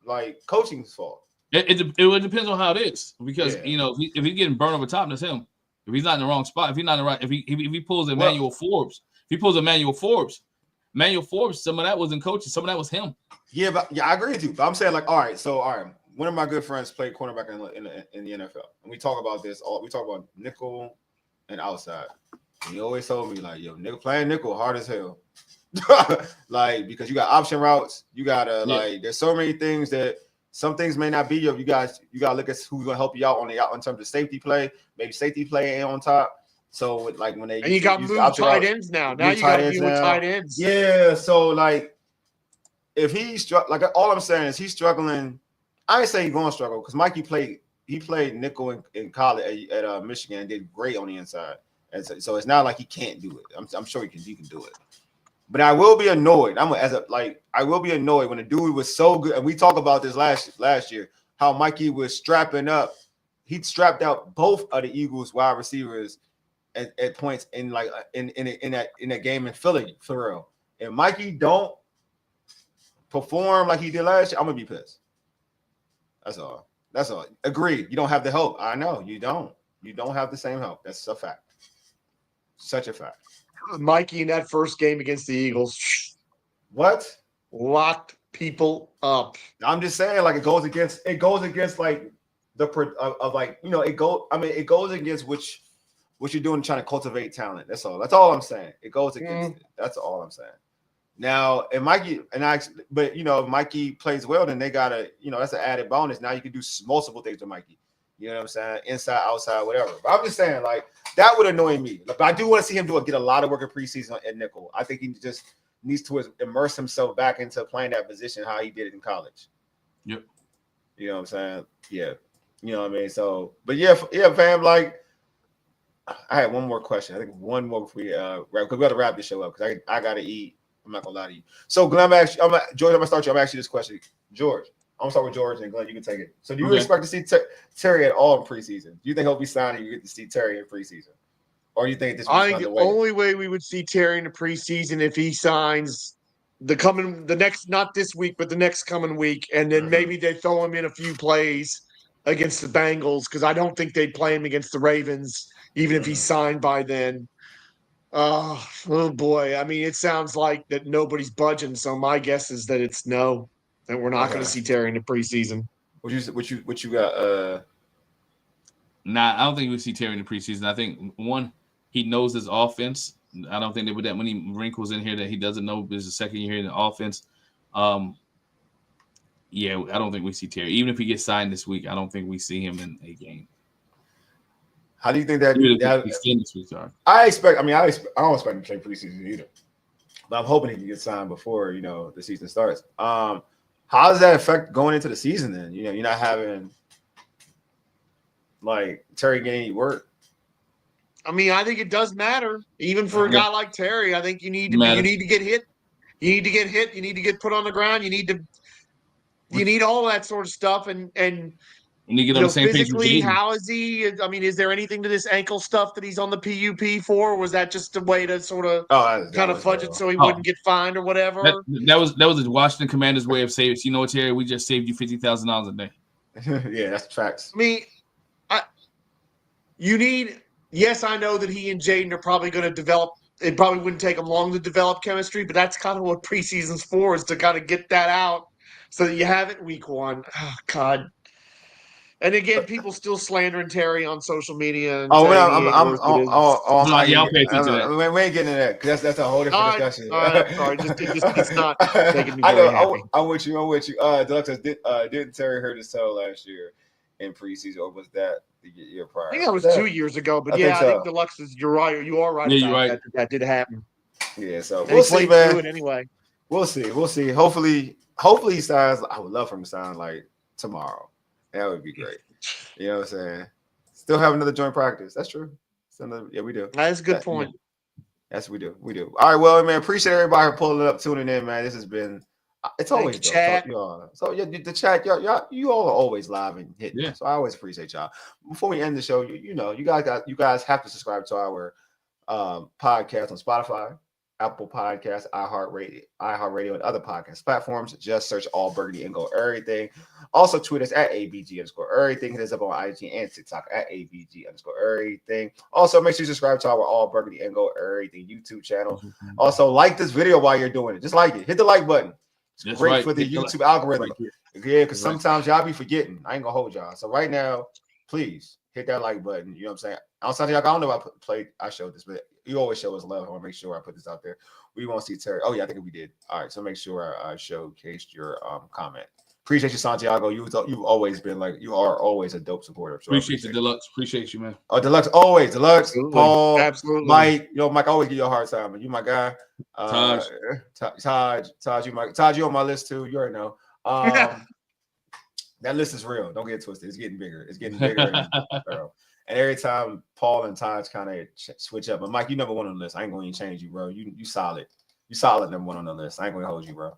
like coaching's fault? It depends on how it is, because if he's getting burned over top, that's him. If he's not in the wrong spot, if he's not in the right, if he pulls Emmanuel Forbes, Emmanuel Forbes, some of that wasn't coaching, some of that was him. Yeah, I agree with you. But I'm saying, like, all right. One of my good friends played cornerback in the NFL, and we talk about this. We talk about nickel and outside. And he always told me, like, yo, playing nickel hard as hell. Like, because you got option routes, you gotta like. There's so many things that. Some things may not be you gotta look at who's gonna help you out in terms of safety play, maybe safety play on top. So like when they and you got moved tight ends now. Now you got to deal with tight ends. Yeah. So like if he's like, all I'm saying is he's struggling. I ain't saying he's gonna struggle, because Mikey played nickel in college at Michigan and did great on the inside. And so it's not like he can't do it. I'm sure he can do it. But I will be annoyed. I will be annoyed when the dude was so good. And we talked about this last year, how Mikey was strapping up. He strapped out both of the Eagles wide receivers at points in that game in Philly, for real. And Mikey don't perform like he did last year, I'm gonna be pissed. That's all. Agreed. You don't have the help. I know you don't. You don't have the same help. That's a fact. Such a fact. Mikey in that first game against the Eagles. What? Locked people up. I'm just saying, like, it goes against like it goes against what you're doing, trying to cultivate talent. That's all I'm saying. It goes against it. That's all I'm saying. Now, and Mikey but if Mikey plays well, then they gotta, that's an added bonus. Now you can do multiple things with Mikey. You know what I'm saying? Inside, outside, whatever. But I'm just saying, like, that would annoy me. But I do want to see him get a lot of work in preseason at nickel. I think he just needs to immerse himself back into playing that position how he did it in college. Yep. You know what I'm saying? Yeah. You know what I mean? So, but yeah, fam, like, I had one more question. I think one more before we wrap, because we got to wrap this show up because I got to eat. I'm not going to lie to you. So, Glenn, George, I'm going to start you. I'm asking you this question. George, I'm going to start with George, and Glenn, you can take it. So, do you expect to see Terry at all in preseason? Do you think he'll be signed and you get to see Terry in preseason? Or do you think this was I think the only way we would see Terry in the preseason if he signs the next, not this week, but the next coming week, and then maybe they throw him in a few plays against the Bengals, because I don't think they'd play him against the Ravens, even if he's signed by then. Oh boy. I mean, it sounds like that nobody's budging, so my guess is that it's no, that we're not going to see Terry in the preseason. What you got? Nah, I don't think we see Terry in the preseason. I think one, he knows his offense. I don't think there were that many wrinkles in here that he doesn't know. This is the second year in the offense. Yeah, I don't think we see Terry. Even if he gets signed this week, I don't think we see him in a game. How do you think that this week, sorry. I don't expect him to play preseason either. But I'm hoping he can get signed before, the season starts. How does that affect going into the season then? You're not having like Terry getting any work. I mean, I think it does matter. Even for a guy like Terry, I think you need to get hit. You need to get hit. You need to get put on the ground. You need all that sort of stuff. And you get on the same physically, how is he? I mean, is there anything to this ankle stuff that he's on the PUP for? Or was that just a way to sort of kind of fudge it so he wouldn't get fined or whatever? That was the Washington Commanders' way of saying, you know what, Terry, we just saved you $50,000 a day. Yeah, that's facts. I mean, yes, I know that he and Jaden are probably going to develop. It probably wouldn't take them long to develop chemistry, but that's kind of what preseason's for, is to kind of get that out so that you have it in week one. Oh, God. And again, people still slandering Terry on social media. And I'll pay attention to that. We ain't getting into that because that's a whole different discussion. Sorry, it's not making me very happy. I'm with you. Deluxe, didn't Terry hurt his toe last year in preseason, or was that the year prior? I think that was 2 years ago, but I think Deluxe is. You're right. You are right. Yeah, you're right. That did happen. Yeah, so we'll see, man. Anyway, we'll see. Hopefully he signs. I would love for him to sign like tomorrow. That would be great. You know what I'm saying? Still have another joint practice. That's true. Yeah, we do. That's a good point. Yes, we do. All right, well, man, appreciate everybody for pulling up, tuning in, man. This has been. It's always dope. Chat. So yeah, the chat, y'all, you all are always live and hitting. Yeah. So I always appreciate y'all. Before we end the show, you guys have to subscribe to our podcast on Spotify, Apple Podcasts, iHeartRadio, and other podcast platforms. Just search All Burgundy and go Errrything. Also tweet us at ABG_Errrything. Hit us up on IG and TikTok at ABG_Errrything. Also, make sure you subscribe to our All Burgundy and go Errrything YouTube channel. Also, like this video while you're doing it. Just like it. Hit the like button. It's great for the YouTube algorithm. Yeah, because sometimes y'all be forgetting. I ain't gonna hold y'all. So right now, please hit that like button. You know what I'm saying? Outside y'all, I don't know if I showed this, but you always show us love. I want to make sure I put this out there. We want to see Terry. Oh yeah, I think we did. All right, so make sure I showcased your comment. Appreciate you, Santiago. You've always been you are always a dope supporter. So appreciate you, Deluxe. Appreciate you, man. Oh, Deluxe, always. Deluxe, absolutely. Paul, absolutely. Mike. Mike, I always give you a hard time, but you my guy. Taj, you on my list too. You already know. That list is real. Don't get twisted. It's getting bigger. And every time Paul and Taj kind of switch up, but Mike, you number one on the list. I ain't going to change you, bro. You solid. You solid number one on the list. I ain't going to hold you, bro.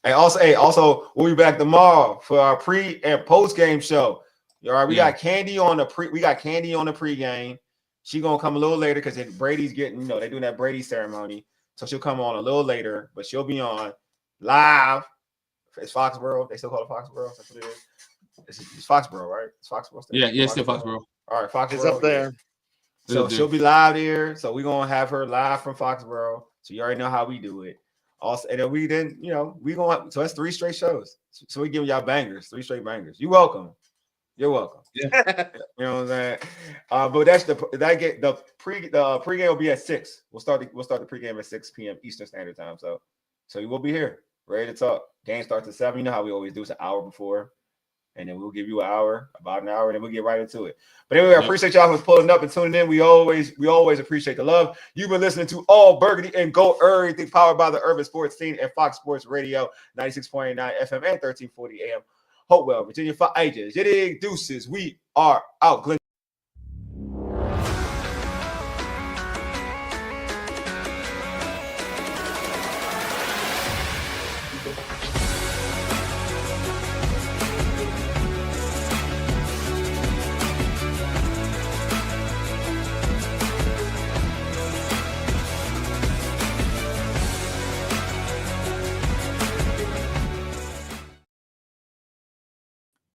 And also, we'll be back tomorrow for our pre and post game show. All right, we got Candy on the pregame. She gonna come a little later because Brady's getting, they're doing that Brady ceremony, so she'll come on a little later, but she'll be on live. It's Foxborough. They still call it Foxborough. That's what it is. It's Foxborough, right? It's Foxborough. Yeah, it's still Foxborough. All right, Foxborough. It's up there. So she'll be live here. So we're gonna have her live from Foxborough. So you already know how we do it. Also, and then we gonna so that's 3 straight shows. So we giving y'all bangers, 3 straight bangers. You're welcome. You're welcome. Yeah. You know what I'm saying? But that's the pregame will be at 6. We'll start the pregame at 6 p.m. Eastern Standard Time. So So we will be here, ready to talk. Game starts at 7. You know how we always do. It's an hour before. And then we'll give you about an hour, and then we'll get right into it. But anyway, I appreciate y'all for pulling up and tuning in. We always appreciate the love. You've been listening to All Burgundy and Go Errrything, powered by the Urban Sports Team and Fox Sports Radio, 96.9 FM and 1340 AM. Hopewell, Virginia for ages. Deuces. We are out. Glen.